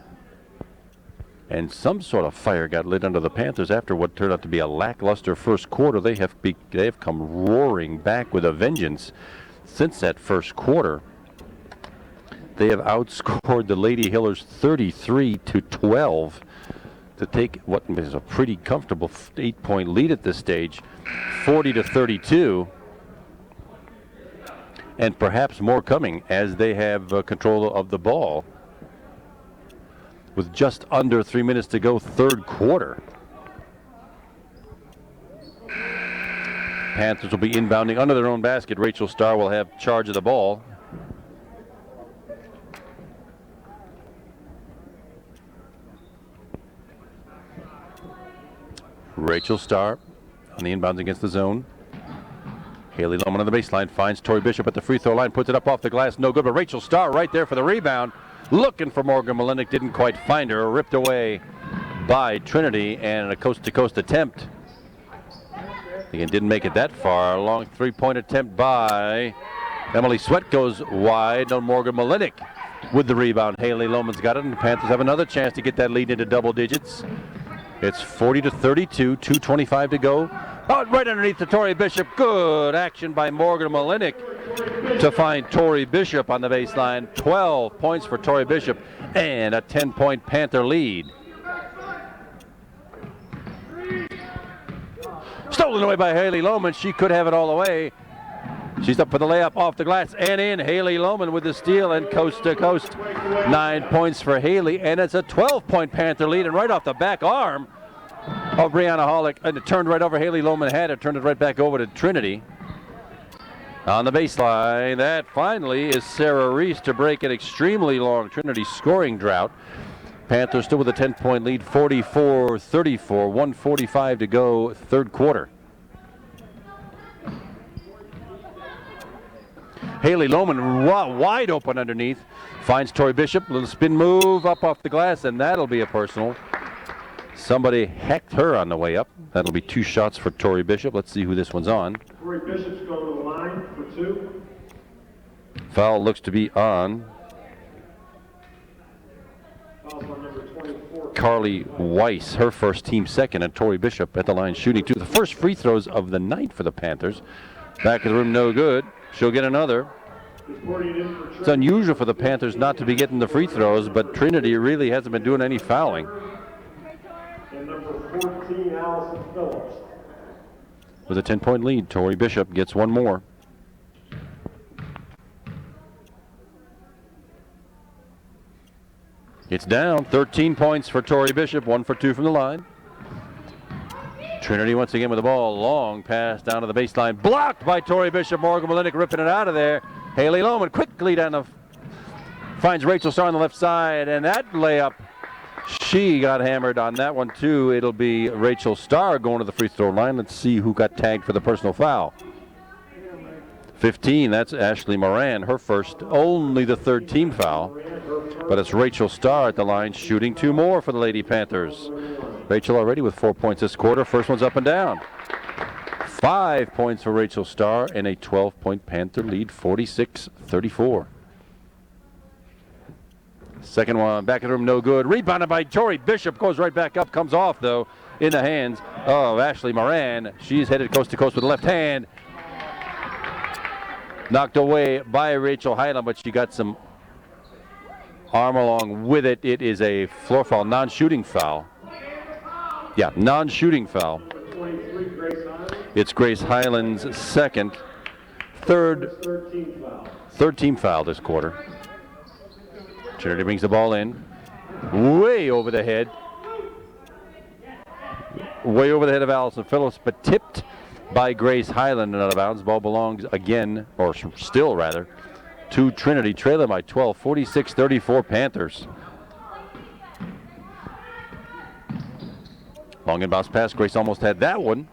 Speaker 1: And some sort of fire got lit under the Panthers after what turned out to be a lackluster first quarter. They have come roaring back with a vengeance since that first quarter. They have outscored the Lady Hillers 33-12 to take what is a pretty comfortable 8-point lead at this stage, 40-32. And perhaps more coming as they have control of the ball with just under 3 minutes to go, third quarter. Panthers will be inbounding under their own basket. Rachel Starr will have charge of the ball. Rachel Starr on the inbounds against the zone. Haley Lohman on the baseline finds Tori Bishop at the free throw line, puts it up off the glass, no good, but Rachel Starr right there for the rebound. Looking for Morgan Malinik, didn't quite find her, ripped away by Trinity, and a coast-to-coast attempt. Again, didn't make it that far. A long 3-point attempt by Emily Sweat goes wide. No, Morgan Malinik with the rebound. Haley Lohman's got it, and the Panthers have another chance to get that lead into double digits. It's 40-32, 2:25 to go. Oh, right underneath to Tori Bishop. Good action by Morgan Malinik to find Tori Bishop on the baseline. 12 points for Tori Bishop and a 10-point Panther lead. Stolen away by Haley Lohman. She could have it all the way. She's up for the layup off the glass and in. Haley Lohman with the steal and coast to coast. 9 points for Haley, and it's a 12-point Panther lead. And right off the back arm of Brianna Hollick, and it turned right over. Haley Lohman had it, turned it right back over to Trinity. On the baseline, that finally is Sarah Reese to break an extremely long Trinity scoring drought. Panthers still with a 10-point lead, 44-34, 1:45 to go, third quarter. Haley Lohman wide open underneath. Finds Tori Bishop. Little spin move up off the glass, and that'll be a personal. Somebody hecked her on the way up. That'll be 2 shots for Tori Bishop. Let's see who this one's on.
Speaker 2: Tori Bishop's going to the line for 2.
Speaker 1: Foul looks to be on
Speaker 2: Foul's on number 24.
Speaker 1: Carly Weiss, her first, team second, and Tori Bishop at the line shooting 2. The first free throws of the night for the Panthers. Back of the rim, no good. She'll get another. It's unusual for the Panthers not to be getting the free throws, but Trinity really hasn't been doing any fouling.
Speaker 2: And number 14, Allison Phillips.
Speaker 1: With a 10-point lead, Tori Bishop gets one more. It's down. 13 points for Tori Bishop, 1 for 2 from the line. Trinity once again with the ball. Long pass down to the baseline. Blocked by Tori Bishop. Morgan Malinik ripping it out of there. Haley Lohman quickly down the... Finds Rachel Starr on the left side. And that layup, she got hammered on that one too. It'll be Rachel Starr going to the free throw line. Let's see who got tagged for the personal foul. 15, that's Ashley Moran. Her first, only the third team foul. But it's Rachel Starr at the line shooting 2 more for the Lady Panthers. Rachel already with 4 points this quarter. First one's up and down. 5 points for Rachel Starr and a 12-point Panther lead, 46-34. Second one, back in the room, no good. Rebounded by Tori Bishop, goes right back up, comes off though, in the hands of Ashley Moran. She's headed coast to coast with the left hand. Knocked away by Rachel Highland, but she got some arm along with it. It is a floor foul, non-shooting foul. Yeah, non-shooting foul.
Speaker 2: 23, Grace Highland.
Speaker 1: It's Grace Highland's second, third team foul this quarter. Trinity brings the ball in, way over the head of Allison Phillips, but tipped by Grace Highland and out of bounds. Ball belongs again, or still rather, to Trinity, trailing by 12, 46-34 Panthers. Long inbounds pass. Grace almost had that one.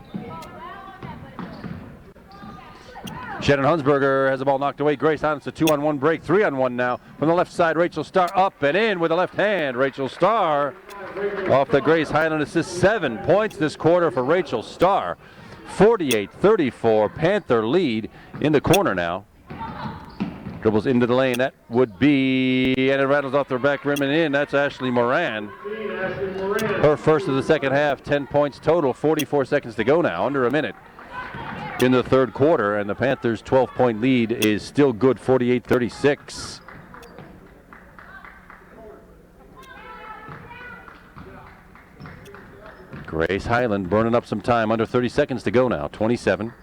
Speaker 1: Shannon Hunsberger has the ball knocked away. Grace Highland's a 2-on-1 break, 3-on-1 now. From the left side, Rachel Starr up and in with the left hand. Rachel Starr off the Grace Highland assist. 7 points this quarter for Rachel Starr. 48-34 Panther lead in the corner now. Dribbles into the lane. That would be, and it rattles off their back rim and in. That's Ashley Moran. Her first of the second half, 10 points total, 44 seconds to go now, under a minute in the third quarter, and the Panthers' 12-point lead is still good, 48-36. Grace Highland burning up some time, under 30 seconds to go now, 27.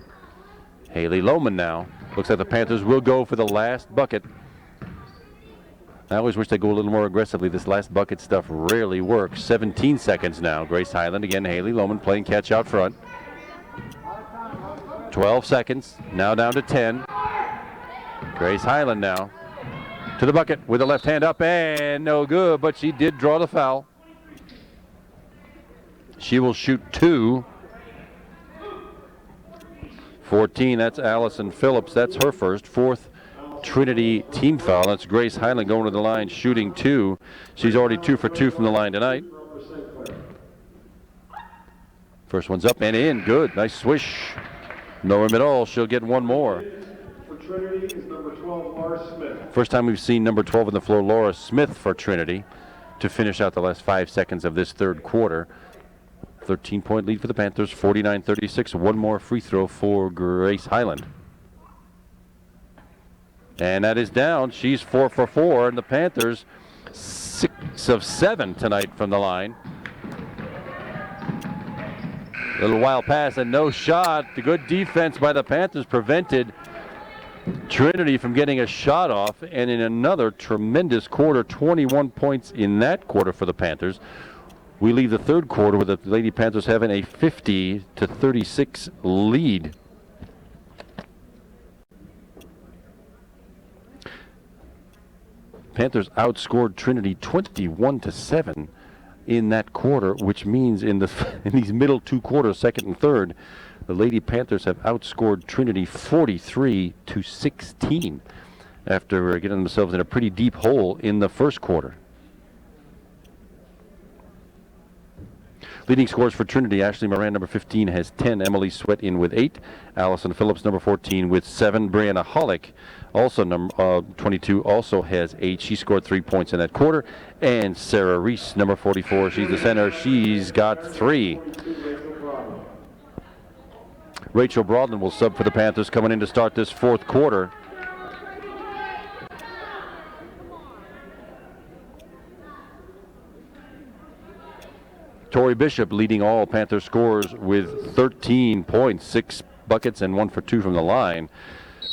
Speaker 1: Haley Lohman now. Looks like the Panthers will go for the last bucket. I always wish they'd go a little more aggressively. This last bucket stuff rarely works. 17 seconds now. Grace Highland again. Haley Lohman playing catch out front. 12 seconds. Now down to 10. Grace Highland now to the bucket with the left hand up and no good, but she did draw the foul. She will shoot 2. 14, that's Allison Phillips. That's her first. 4th Trinity team foul. That's Grace Highland going to the line shooting 2. She's already 2 for 2 from the line tonight. First one's up and in. Good. Nice swish. No rim at all. She'll get one more.
Speaker 2: Trinity is number 12, Laura Smith.
Speaker 1: First time we've seen number 12 on the floor, Laura Smith for Trinity, to finish out the last 5 seconds of this third quarter. 13-point lead for the Panthers, 49-36. One more free throw for Grace Highland. And that is down. She's 4 for 4, and the Panthers 6 of 7 tonight from the line. Little wild pass and no shot. The good defense by the Panthers prevented Trinity from getting a shot off, and in another tremendous quarter, 21 points in that quarter for the Panthers. We leave the third quarter with the Lady Panthers having a 50-36 lead. Panthers outscored Trinity 21-7 in that quarter, which means in these middle two quarters, second and third, the Lady Panthers have outscored Trinity 43-16 after getting themselves in a pretty deep hole in the first quarter. Leading scores for Trinity: Ashley Moran, number 15, has 10. Emily Sweat in with 8. Allison Phillips, number 14, with 7. Brianna Hollick, also number 22, also has 8. She scored 3 points in that quarter. And Sarah Reese, number 44, she's the center. She's got 3. Rachel Broadland will sub for the Panthers coming in to start this fourth quarter. Tori Bishop leading all Panther scorers with 13 points, 6 buckets, and 1 for 2 from the line.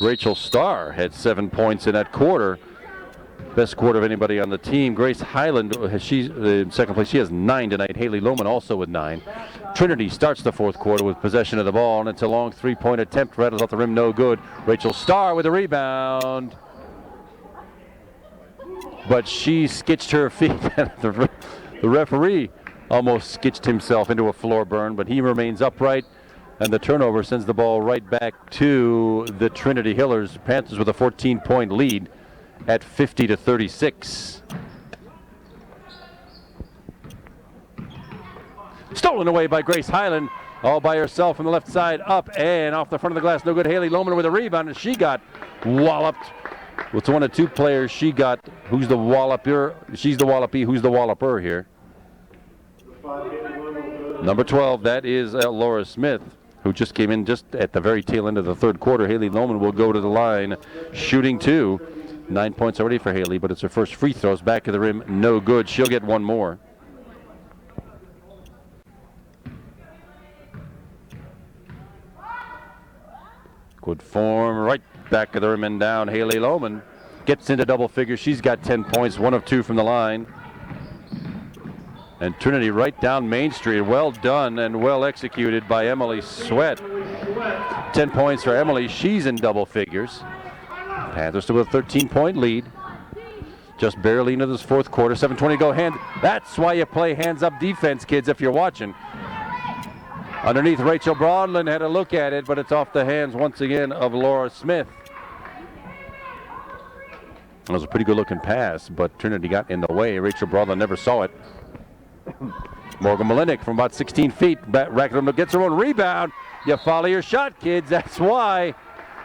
Speaker 1: Rachel Starr had 7 points in that quarter. Best quarter of anybody on the team. Grace Highland, she's in second place. She has 9 tonight. Haley Lohman also with 9. Trinity starts the fourth quarter with possession of the ball, and it's a long three-point attempt. Rattles off the rim, no good. Rachel Starr with a rebound. But she skitched her feet. The referee almost skitched himself into a floor burn, but he remains upright, and the turnover sends the ball right back to the Trinity Hillers. Panthers with a 14-point lead at 50-36. Stolen away by Grace Highland, all by herself from the left side, up and off the front of the glass. No good. Haley Lohman with a rebound, and she got walloped. Well, it's one of two players she got. Who's the walloper? She's the wallopy. Who's the walloper here? Number 12, that is Laura Smith, who just came in just at the very tail end of the third quarter. Haley Lohman will go to the line, shooting 2. 9 points already for Haley, but it's her first free throws. Back of the rim, no good. She'll get one more. Good form, right back of the rim and down. Haley Lohman gets into double figures. She's got 10 points, 1 of 2 from the line. And Trinity right down Main Street. Well done and well executed by Emily Sweat. 10 points for Emily. She's in double figures. Panthers still with a 13-point lead. Just barely into this fourth quarter. 7:20 to go. That's why you play hands-up defense, kids, if you're watching. Underneath, Rachel Broadland had a look at it, but it's off the hands once again of Laura Smith. It was a pretty good-looking pass, but Trinity got in the way. Rachel Broadland never saw it. Morgan Malinik from about 16 feet. Rackett gets her own rebound. You follow your shot, kids. That's why.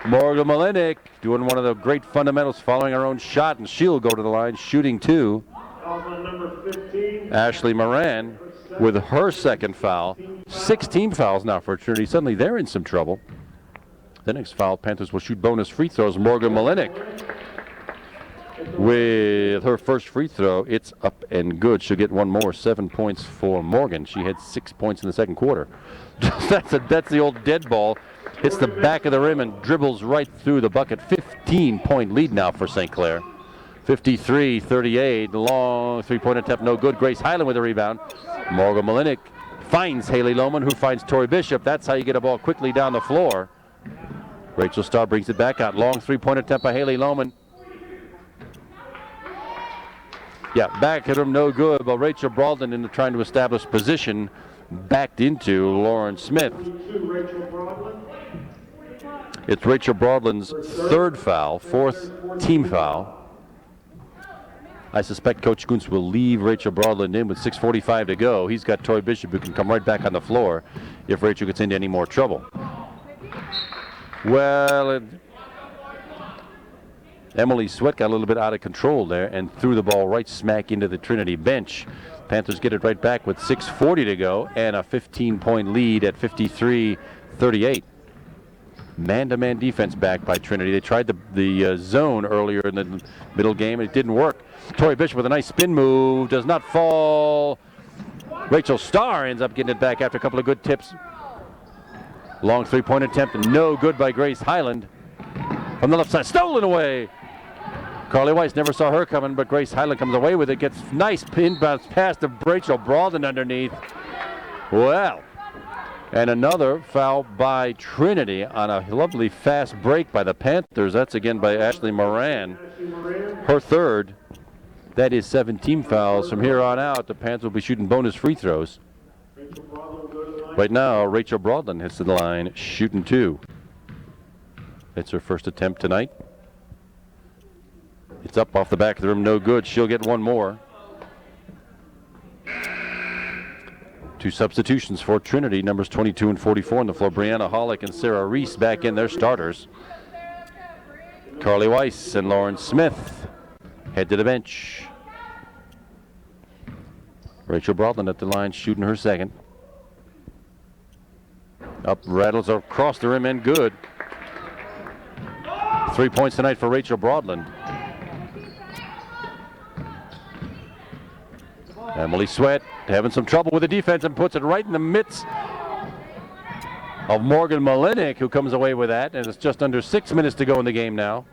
Speaker 1: Morgan Malinik doing one of the great fundamentals, following her own shot, and she'll go to the line, shooting 2.
Speaker 2: Number 15.
Speaker 1: Ashley Moran with her second foul. 16 fouls now for Trinity. Suddenly they're in some trouble. The next foul, Panthers will shoot bonus free throws. Morgan Malinik with her first free throw. It's up and good. She'll get one more. 7 points for Morgan. She had 6 points in the second quarter. That's the old dead ball. Hits the back of the rim and dribbles right through the bucket. 15-point lead now for St. Clair. 53-38. Long three-point attempt, no good. Grace Highland with a rebound. Morgan Malinik finds Haley Lohman, who finds Tori Bishop. That's how you get a ball quickly down the floor. Rachel Starr brings it back out. Long three-point attempt by Haley Lohman. Yeah, back at him, no good. But Rachel Broadland, in trying to establish position, backed into Lauren Smith. It's Rachel Broadland's third foul, 4th team foul. I suspect Coach Kuntz will leave Rachel Broadland in with 6:45 to go. He's got Tori Bishop, who can come right back on the floor if Rachel gets into any more trouble. Well, Emily Sweat got a little bit out of control there and threw the ball right smack into the Trinity bench. Panthers get it right back with 6:40 to go and a 15-point lead at 53-38. Man-to-man defense back by Trinity. They tried the zone earlier in the middle game. It didn't work. Tori Bishop with a nice spin move. Does not fall. Rachel Starr ends up getting it back after a couple of good tips. Long three-point attempt. No good by Grace Highland. From the left side. Stolen away. Carly Weiss never saw her coming, but Grace Highland comes away with it. Gets nice inbounds pass to Rachel Brawden underneath. Well. And another foul by Trinity on a lovely fast break by the Panthers. That's again by Ashley Moran. Her third. That is 17 fouls. From here on out, the Panthers will be shooting bonus free throws. Right now, Rachel Brawden hits the line, shooting 2. It's her first attempt tonight. It's up off the back of the rim, no good. She'll get one more. 2 substitutions for Trinity, numbers 22 and 44 on the floor. Brianna Hollick and Sarah Reese back in, their starters. Carly Weiss and Lauren Smith head to the bench. Rachel Brawden at the line, shooting her second. Up, rattles across the rim and good. 3 points tonight for Rachel Brawden. Emily Sweat having some trouble with the defense and puts it right in the midst of Morgan Malinik, who comes away with that. And it's just under 6 minutes to go in the game now.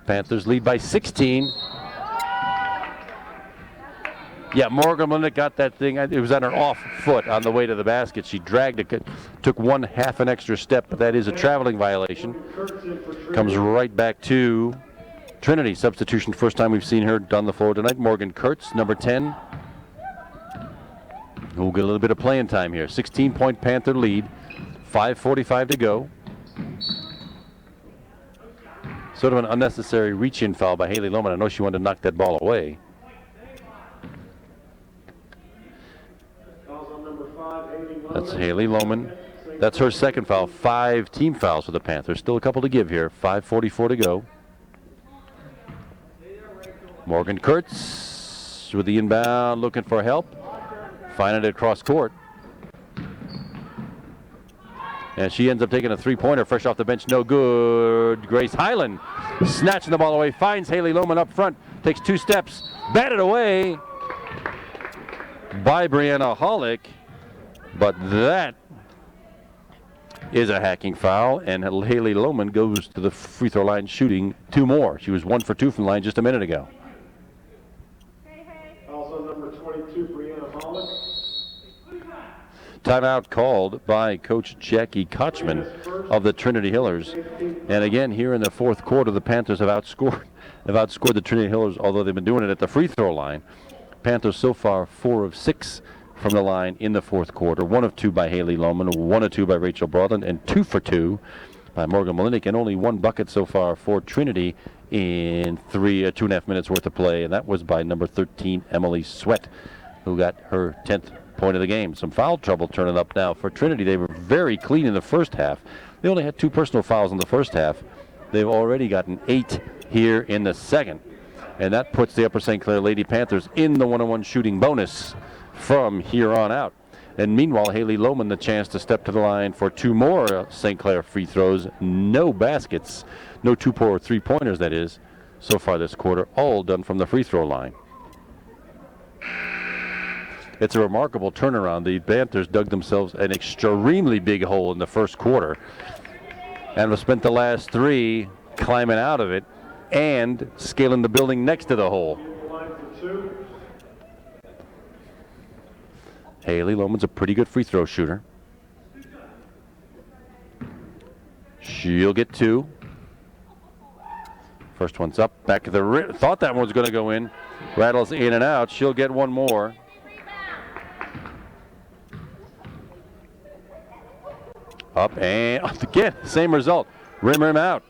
Speaker 1: Panthers lead by 16. Yeah, Morgan Malinik got that thing. It was on her off foot on the way to the basket. She dragged it, took 1/2 an extra step, but that is a traveling violation. Comes right back to Trinity. Substitution, first time we've seen her on the floor tonight. Morgan Kurtz, number 10. We'll get a little bit of playing time here. 16-point Panther lead. 5:45 to go. Sort of an unnecessary reach-in foul by Haley Lohman. I know she wanted to knock that ball away. That's Haley Lohman. That's her second foul. 5 team fouls for the Panthers. Still a couple to give here. 5:44 to go. Morgan Kurtz with the inbound, looking for help. Finding it across court. And she ends up taking a 3-pointer fresh off the bench. No good. Grace Highland snatching the ball away. Finds Haley Lohman up front. Takes 2 steps. Batted away by Brianna Hollick. But that is a hacking foul. And Haley Lohman goes to the free throw line shooting 2 more. She was 1 for 2 from the line just a minute ago.
Speaker 2: Also number 22, Brianna Hollick.
Speaker 1: Timeout called by Coach Jackie Kochman of the Trinity Hillers. And again, here in the fourth quarter, the Panthers have outscored the Trinity Hillers, although they've been doing it at the free throw line. Panthers so far 4 of 6 from the line in the fourth quarter. 1 of 2 by Haley Lohman, 1 of 2 by Rachel Brawden, and 2 for 2 by Morgan Malinik, and only 1 bucket so far for Trinity in 2.5 minutes worth of play, and that was by number 13, Emily Sweat, who got her 10th point of the game. Some foul trouble turning up now for Trinity. They were very clean in the first half. They only had 2 personal fouls in the first half. They've already gotten 8 here in the second, and that puts the Upper St. Clair Lady Panthers in the 1-on-1 shooting bonus from here on out. And meanwhile, Haley Lohman the chance to step to the line for 2 more St. Clair free throws. No baskets, no 2 or 3-pointers, that is, so far this quarter, all done from the free throw line. It's a remarkable turnaround. The Panthers dug themselves an extremely big hole in the first quarter and have spent the last 3 climbing out of it and scaling the building next to the hole. Haley Lohman's a pretty good free throw shooter. She'll get 2. First one's up, back of the rim. Thought that one was going to go in. Rattles in and out. She'll get 1 more. Up and again, same result. Rim out.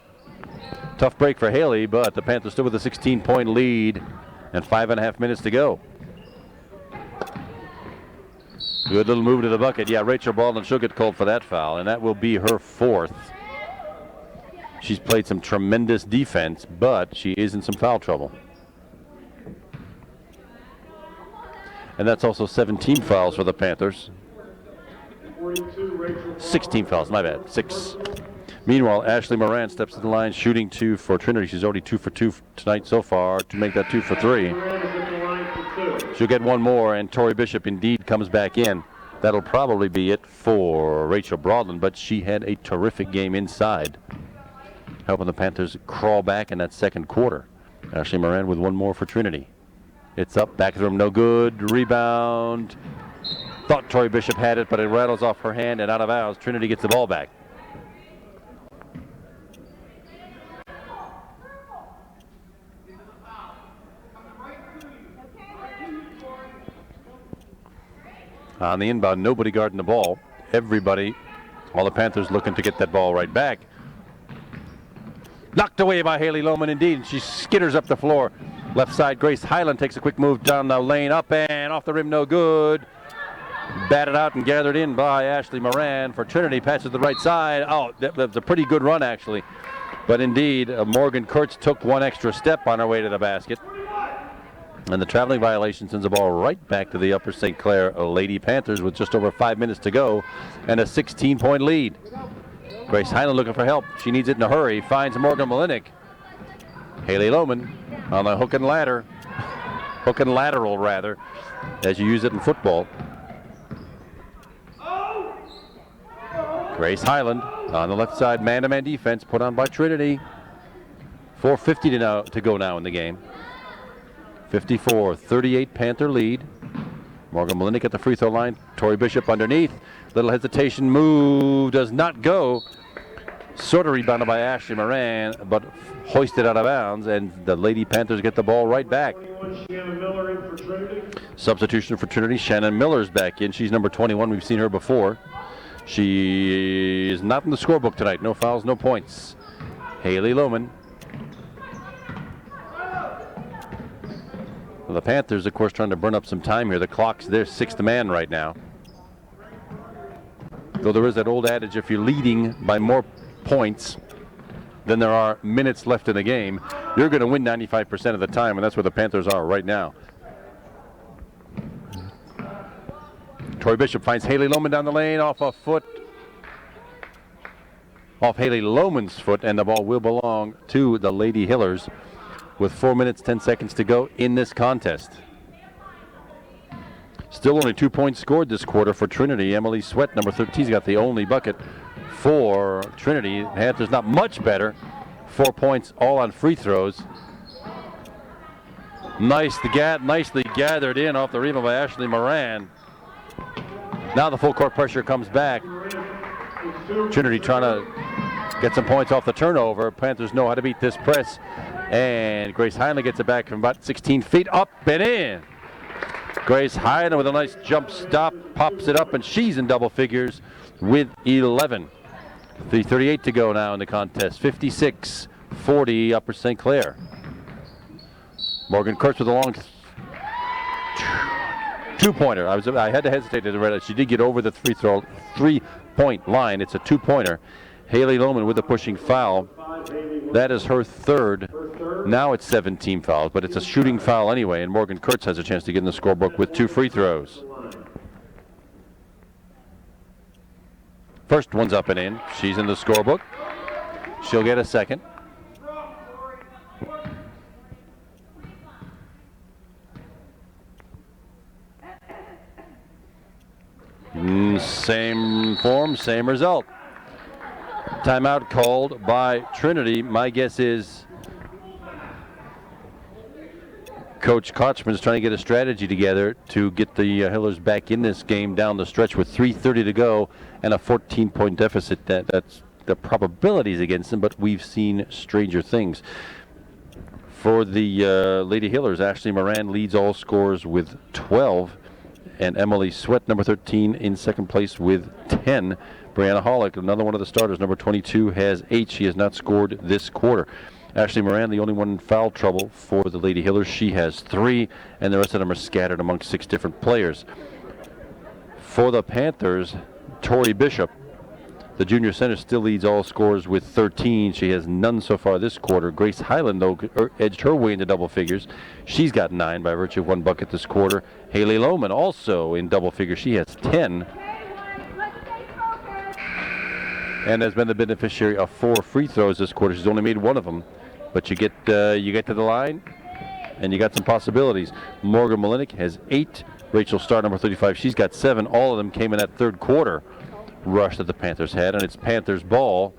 Speaker 1: Tough break for Haley, but the Panthers still with a 16-point lead and 5.5 minutes to go. Good little move to the bucket. Yeah, Rachel Baldwin, she'll get called for that foul, and that will be her 4th. She's played some tremendous defense, but she is in some foul trouble. And that's also 17 fouls for the Panthers. 16 fouls, my bad, 6. Meanwhile, Ashley Moran steps to the line, shooting 2 for Trinity. She's already 2 for 2 tonight so far to make that 2 for 3. She'll get one more, and Tori Bishop indeed comes back in. That'll probably be it for Rachel Broadland, but she had a terrific game inside, helping the Panthers crawl back in that second quarter. Ashley Moran with one more for Trinity. It's up, back of the room, no good. Rebound. Thought Tori Bishop had it, but it rattles off her hand and out of bounds. Trinity gets the ball back. On the inbound, nobody guarding the ball. Everybody, all the Panthers looking to get that ball right back. Knocked away by Haley Lohman indeed. She skitters up the floor. Left side, Grace Highland takes a quick move down the lane, up and off the rim, no good. Batted out and gathered in by Ashley Moran for Trinity. Passes the right side. Oh, that was a pretty good run actually. But indeed, Morgan Kurtz took one extra step on her way to the basket. And the traveling violation sends the ball right back to the Upper St. Clair Lady Panthers with just over 5 minutes to go and a 16-point lead. Grace Highland looking for help. She needs it in a hurry. Finds Morgan Malinik. Haley Lohman on the hook and ladder. Hook and lateral, rather, as you use it in football. Grace Highland on the left side, man-to-man defense put on by Trinity. 4:50 to go now in the game. 54-38 Panther lead. Morgan Malinik at the free throw line. Tori Bishop underneath. Little hesitation, move does not go. Sort of rebounded by Ashley Moran, but hoisted out of bounds, and the Lady Panthers get the ball right back. Substitution for Trinity. Shannon Miller's back in. She's number 21. We've seen her before. She is not in the scorebook tonight. No fouls, no points. Haley Lohman. Well, the Panthers, of course, trying to burn up some time here. The clock's their sixth man right now. Though there is that old adage, if you're leading by more points than there are minutes left in the game, you're going to win 95% of the time, and that's where the Panthers are right now. Tori Bishop finds Haley Lohman down the lane off a foot. Off Haley Lohman's foot, and the ball will belong to the Lady Hillers with 4 minutes, 10 seconds to go in this contest. Still only 2 points scored this quarter for Trinity. Emily Sweat, number 13, got the only bucket for Trinity. Panthers not much better. 4 points, all on free throws. Nicely gathered in off the rebound by Ashley Moran. Now the full court pressure comes back. Trinity trying to get some points off the turnover. Panthers know how to beat this press. And Grace Highland gets it back from about 16 feet, up and in. Grace Highland with a nice jump stop, pops it up, and she's in double figures with 11. 3:38 to go now in the contest. 56-40 Upper St. Clair. Morgan Kurtz with a long two-pointer. I had to hesitate to read it. She did get over the three-point line. It's a two-pointer. Haley Lohman with a pushing foul. That is her third. Now it's 17 fouls, but it's a shooting foul anyway, and Morgan Kurtz has a chance to get in the scorebook with 2 free throws. First one's up and in. She's in the scorebook. She'll get a second. Same form, same result. Timeout called by Trinity. My guess is Coach Kochman's trying to get a strategy together to get the Hillers back in this game down the stretch with 3:30 to go and a 14-point deficit. That's the probabilities against them, but we've seen stranger things. For the Lady Hillers, Ashley Moran leads all scorers with 12, and Emily Sweat, number 13, in second place with 10. Brianna Hollick, another one of the starters, number 22, has 8. She has not scored this quarter. Ashley Moran, the only one in foul trouble for the Lady Hillers. She has 3, and the rest of them are scattered among 6 different players. For the Panthers, Tori Bishop The junior center still leads all scores with 13. She has none so far this quarter. Grace Highland, though, edged her way into double figures. She's got 9 by virtue of 1 bucket this quarter. Haley Lohman also in double figures. She has 10. And has been the beneficiary of 4 free throws this quarter. She's only made 1 of them. But you get to the line, and you got some possibilities. Morgan Molinik has 8. Rachel Starr, number 35, she's got 7. All of them came in that third quarter rush that the Panthers had, and it's Panthers ball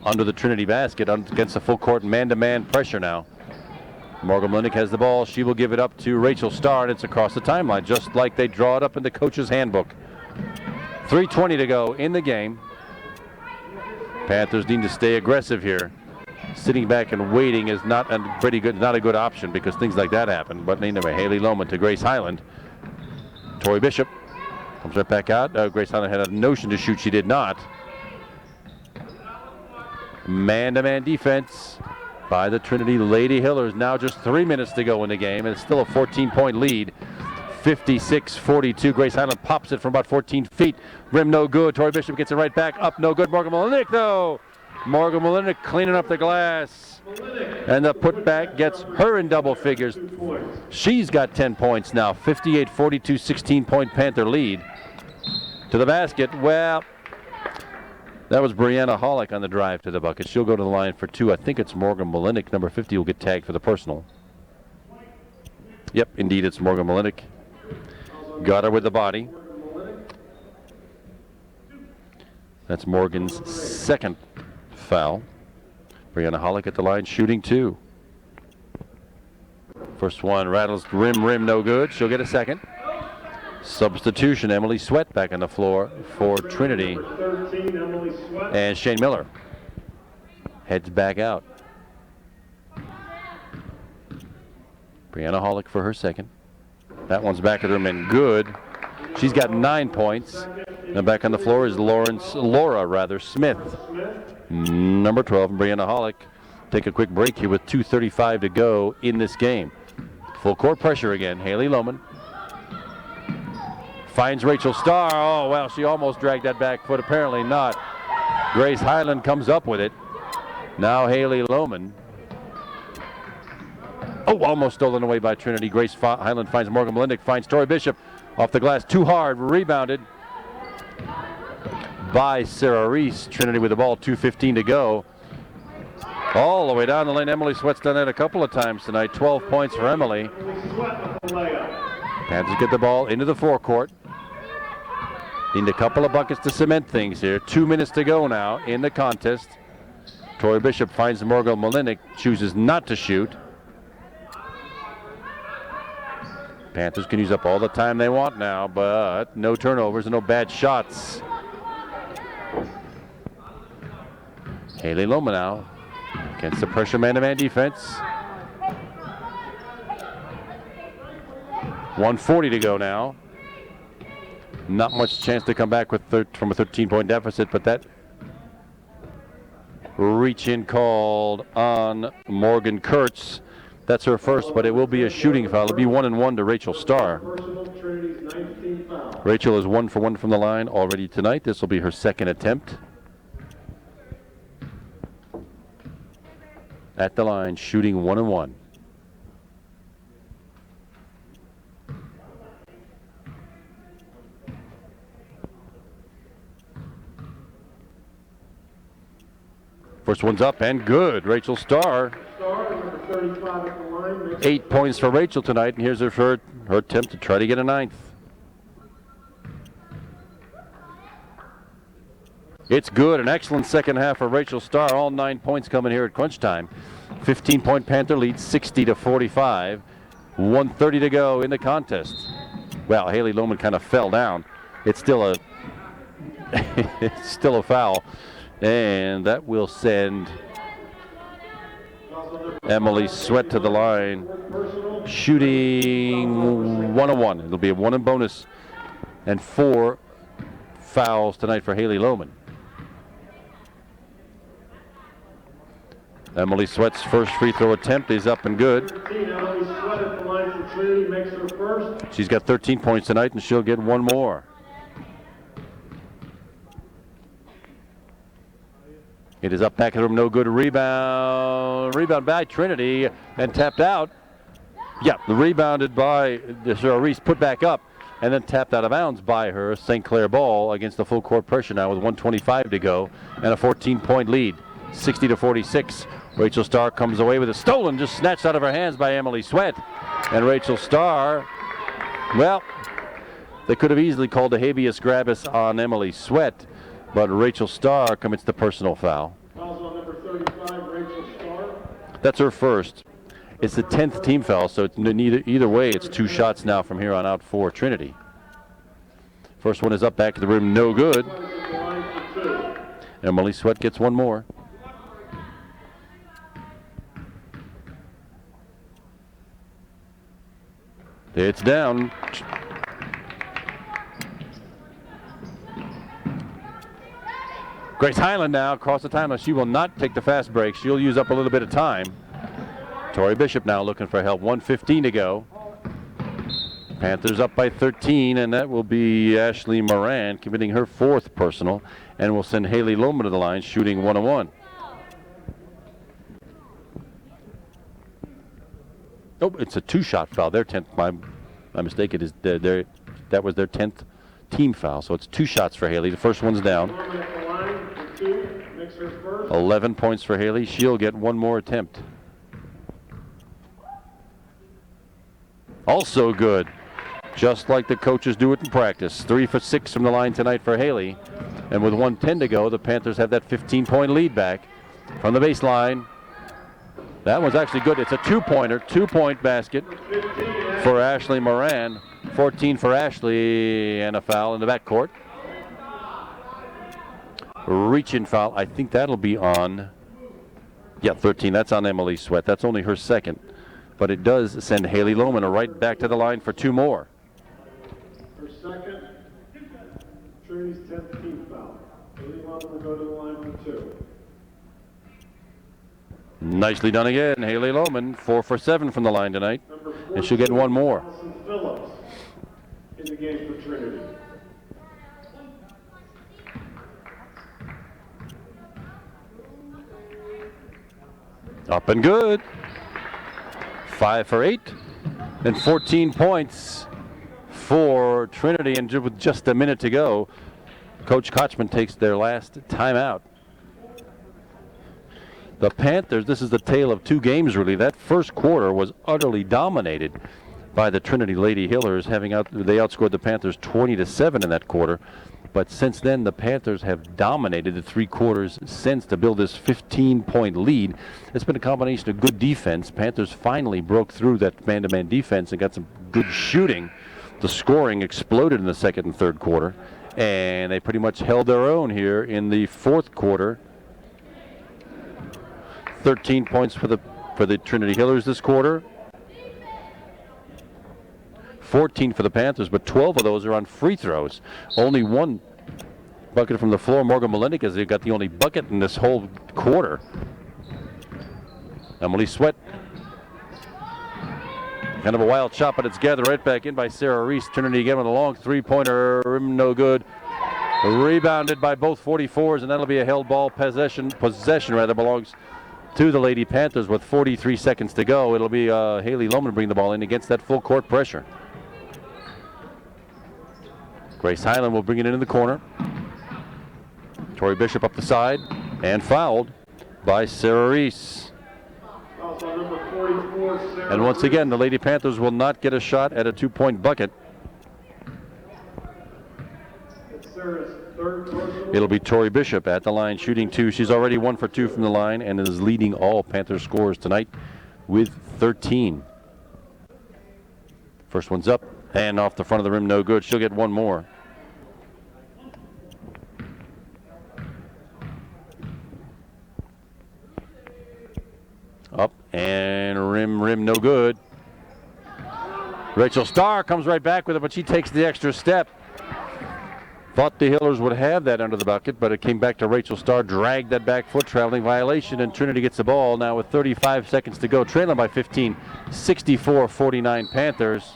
Speaker 1: under the Trinity basket against the full court man-to-man pressure now. Morgan Molinik has the ball. She will give it up to Rachel Starr, and it's across the timeline, just like they draw it up in the coach's handbook. 3:20 to go in the game. Panthers need to stay aggressive here. Sitting back and waiting is not a good option because things like that happen. But anyway, Haley Lohman to Grace Highland. Tori Bishop comes right back out. Grace Highland had a notion to shoot. She did not. Man-to-man defense by the Trinity Lady Hillers. Now just 3 minutes to go in the game. And it's still a 14-point lead. 56-42. Grace Highland pops it from about 14 feet. Rim no good. Tori Bishop gets it right back. Up no good. Morgan Molinik though. Morgan Molinik cleaning up the glass. And the putback gets her in double figures. She's got 10 points now. 58-42, 16-point Panther lead. To the basket. Well, that was Brianna Hollick on the drive to the bucket. She'll go to the line for 2. I think it's Morgan Molinik. Number 50 will get tagged for the personal. Yep, indeed, it's Morgan Molinik. Got her with the body. That's Morgan's second foul. Brianna Hollick at the line shooting 2. First one rattles rim no good. She'll get a second. Substitution, Emily Sweat back on the floor for Trinity. And Shane Miller heads back out. Brianna Hollick for her second. That one's back at the rim and good. She's got 9 points. And back on the floor is Laura Smith. Number 12, Brianna Hollick. Take a quick break here with 2:35 to go in this game. Full court pressure again. Haley Lohman finds Rachel Starr. Oh, well, she almost dragged that back foot. Apparently not. Grace Highland comes up with it. Now Haley Lohman. Oh, almost stolen away by Trinity. Grace Highland finds Morgan Molinik, finds Tori Bishop off the glass. Too hard. Rebounded by Sarah Reese. Trinity with the ball. 2:15 to go. All the way down the lane. Emily Sweat's done that a couple of times tonight. 12 points for Emily. Panthers get the ball into the forecourt. Need a couple of buckets to cement things here. 2 minutes to go now in the contest. Tori Bishop finds Morgan Molinik. Chooses not to shoot. Panthers can use up all the time they want now, but no turnovers and no bad shots. Haley Lohman now against the pressure man-to-man defense. 1:40 to go now. Not much chance to come back with from a 13-point deficit, but that reach-in called on Morgan Kurtz. That's her first, but it will be a shooting foul. It'll be 1-1 to Rachel Starr. Rachel is 1 for 1 from the line already tonight. This will be her second attempt. At the line, shooting 1-1. First one's up and good. Rachel Starr. 8 points for Rachel tonight, and here's her attempt to try to get a 9th. It's good. An excellent second half for Rachel Starr. All 9 points coming here at crunch time. 15-point Panther lead, 60-45. 1:30 to go in the contest. Well, Haley Lohman kind of fell down. It's still a it's still a foul, and that will send Emily Sweat to the line, shooting 1-1. It'll be a 1 and bonus, and 4 fouls tonight for Haley Lohman. Emily Sweat's first free throw attempt is up and good. She's got 13 points tonight, and she'll get 1 more. It is up back in the room, no good. Rebound by Trinity and tapped out. Yeah, rebounded by Reese, put back up, and then tapped out of bounds by her. St. Clair ball against the full court pressure now with 1:25 to go and a 14-point lead, 60-46. Rachel Starr comes away with a stolen, just snatched out of her hands by Emily Sweat. And Rachel Starr, well, they could have easily called a habeas grabus on Emily Sweat, but Rachel Starr commits the personal foul.
Speaker 2: Fouls on number 35, Rachel Starr.
Speaker 1: That's her first. It's the 10th team foul, so it's either way, it's 2 shots now from here on out for Trinity. First one is up back to the rim, no good. Emily Sweat gets one more. It's down. Grace Highland now across the timeline. She will not take the fast break. She'll use up a little bit of time. Tori Bishop now looking for help. 1:15 to go. Panthers up by 13, and that will be Ashley Moran committing her 4th personal, and will send Haley Lohman to the line shooting 1-1. Oh, it's a 2-shot foul. Their 10th. My mistake. It is that was their 10th team foul. So it's 2 shots for Haley. The first one's down. 11 points for Haley. She'll get one more attempt. Also good. Just like the coaches do it in practice. 3 for 6 from the line tonight for Haley. And with 1:10 to go, the Panthers have that 15-point lead back from the baseline. That one's actually good. It's a 2-pointer, 2-point basket for Ashley Moran. 14 for Ashley, and a foul in the backcourt. Reach-in foul. I think that'll be on. Yeah, 13. That's on Emily Sweat. That's only her 2nd. But it does send Haley Lohman right back to the line for 2 more.
Speaker 2: Her 2nd, Trinity's 10th team foul. Haley Lohman will go to the line for 2.
Speaker 1: Nicely done again. Haley Lohman, 4 for 7 from the line tonight. And she'll get one more.
Speaker 2: Allison Phillips in the game for Trinity.
Speaker 1: Up and good. 5 for 8 and 14 points for Trinity. And with just a minute to go, Coach Kochman takes their last timeout. The Panthers, this is the tale of 2 games really. That first quarter was utterly dominated by the Trinity Lady Hillers. They outscored the Panthers 20-7 in that quarter. But since then, the Panthers have dominated the 3 quarters since to build this 15-point lead. It's been a combination of good defense. Panthers finally broke through that man-to-man defense and got some good shooting. The scoring exploded in the 2nd and 3rd quarter, and they pretty much held their own here in the 4th quarter. 13 points for the Trinity Hillers this quarter. 14 for the Panthers, but 12 of those are on free throws. Only 1 bucket from the floor. Morgan Malenik has got the only bucket in this whole quarter. Emily Sweat. Kind of a wild shot, but it's gathered right back in by Sarah Reese. Trinity again with a long 3-pointer. Rim no good. Rebounded by both 44s, and that'll be a held ball possession belongs to the Lady Panthers with 43 seconds to go. It'll be Haley Lohman bring the ball in against that full court pressure. Grace Highland will bring it into the corner. Tori Bishop up the side and fouled by Sarah Reese.
Speaker 2: Number 44, Sarah
Speaker 1: And once again, the Lady Panthers will not get a shot at a 2-point bucket.
Speaker 2: It's Sarah's 3rd personal.
Speaker 1: It'll be Tori Bishop at the line shooting 2. She's already 1 for 2 from the line and is leading all Panthers scorers tonight with 13. First one's up and off the front of the rim, no good. She'll get one more. Up and rim, no good. Rachel Starr comes right back with it, but she takes the extra step. Thought the Hillers would have that under the bucket, but it came back to Rachel Starr, dragged that back foot traveling violation, and Trinity gets the ball now with 35 seconds to go, trailing by 15, 64-49 Panthers.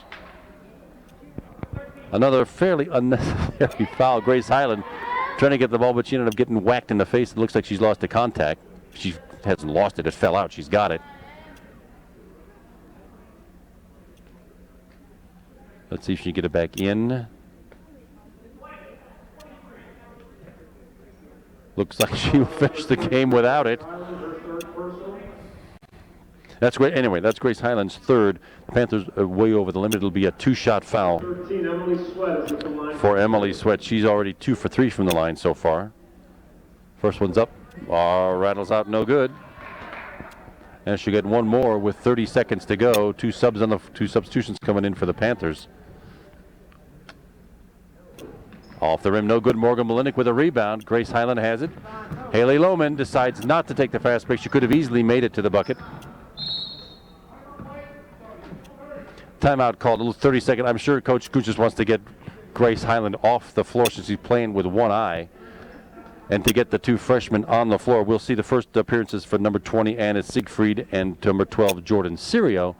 Speaker 1: Another fairly unnecessary foul. Grace Highland trying to get the ball, but she ended up getting whacked in the face. It looks like she's lost the contact. She hasn't lost it. It fell out. She's got it. Let's see if she can get it back in. Looks like she will finish the game without it. That's great. Anyway, that's Grace Highland's third. The Panthers are way over the limit. It'll be a 2-shot foul
Speaker 2: 13, Emily Sweat is at the line.
Speaker 1: for Emily Sweat. She's already 2 for 3 from the line so far. First one's up. Rattles out, no good. And she'll get one more with 30 seconds to go. Two substitutions coming in for the Panthers. Off the rim, no good. Morgan Malinik with a rebound. Grace Highland has it. Haley Lohman decides not to take the fast break. She could have easily made it to the bucket. Timeout called, a little 30-second. I'm sure Coach Kuntz just wants to get Grace Highland off the floor since he's playing with one eye. And to get the two freshmen on the floor. We'll see the first appearances for number 20, Anna Siegfried, and number 12, Jordan Sirio,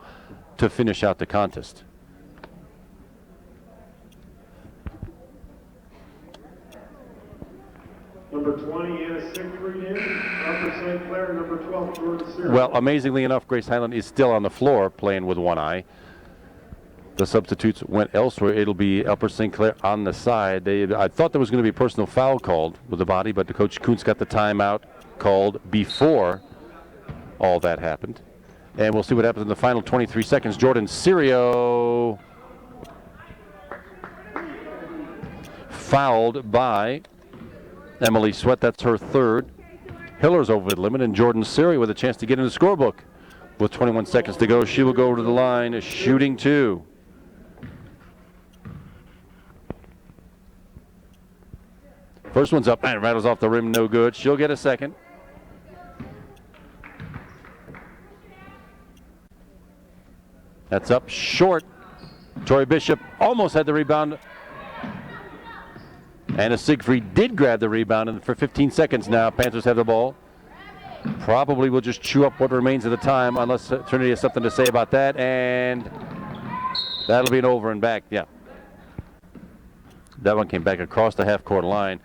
Speaker 1: to finish out the contest.
Speaker 2: Number 20, Anna Siegfried in. Upper St. Clair, number 12, Jordan Sirio.
Speaker 1: Well, amazingly enough, Grace Highland is still on the floor playing with one eye. The substitutes went elsewhere. It'll be Upper St. Clair on the side. I thought there was going to be a personal foul called with the body, but the Coach Kuntz got the timeout called before all that happened. And we'll see what happens in the final 23 seconds. Jordan Sirio fouled by Emily Sweat. That's her third. Hiller's over the limit, and Jordan Sirio with a chance to get in the scorebook. With 21 seconds to go, she will go to the line, shooting two. First one's up and rattles off the rim, no good. She'll get a second. That's up short. Tori Bishop almost had the rebound. Anna Siegfried did grab the rebound, and for 15 seconds now, Panthers have the ball. Probably will just chew up what remains of the time unless Trinity has something to say about that, and that'll be an over and back. Yeah. That one came back across the half-court line.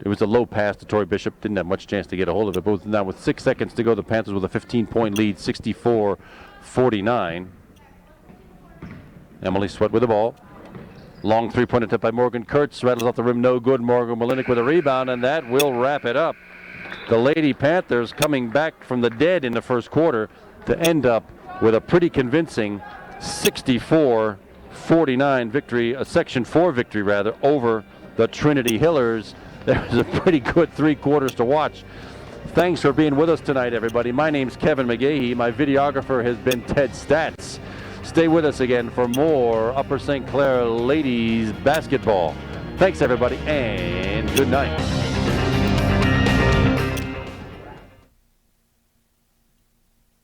Speaker 1: It was a low pass to Tori Bishop. Didn't have much chance to get a hold of it. But now with 6 seconds to go, the Panthers with a 15-point lead, 64-49. Emily Sweat with the ball. Long three-point attempt by Morgan Kurtz. Rattles off the rim, no good. Morgan Malinik with a rebound, and that will wrap it up. The Lady Panthers coming back from the dead in the first quarter to end up with a pretty convincing 64-49 victory, a Section 4 victory rather, over the Trinity Hillers. There's a pretty good 3 quarters to watch. Thanks for being with us tonight, everybody. My name's Kevin McGahee. My videographer has been Ted Statz. Stay with us again for more Upper St. Clair ladies basketball. Thanks, everybody, and good night.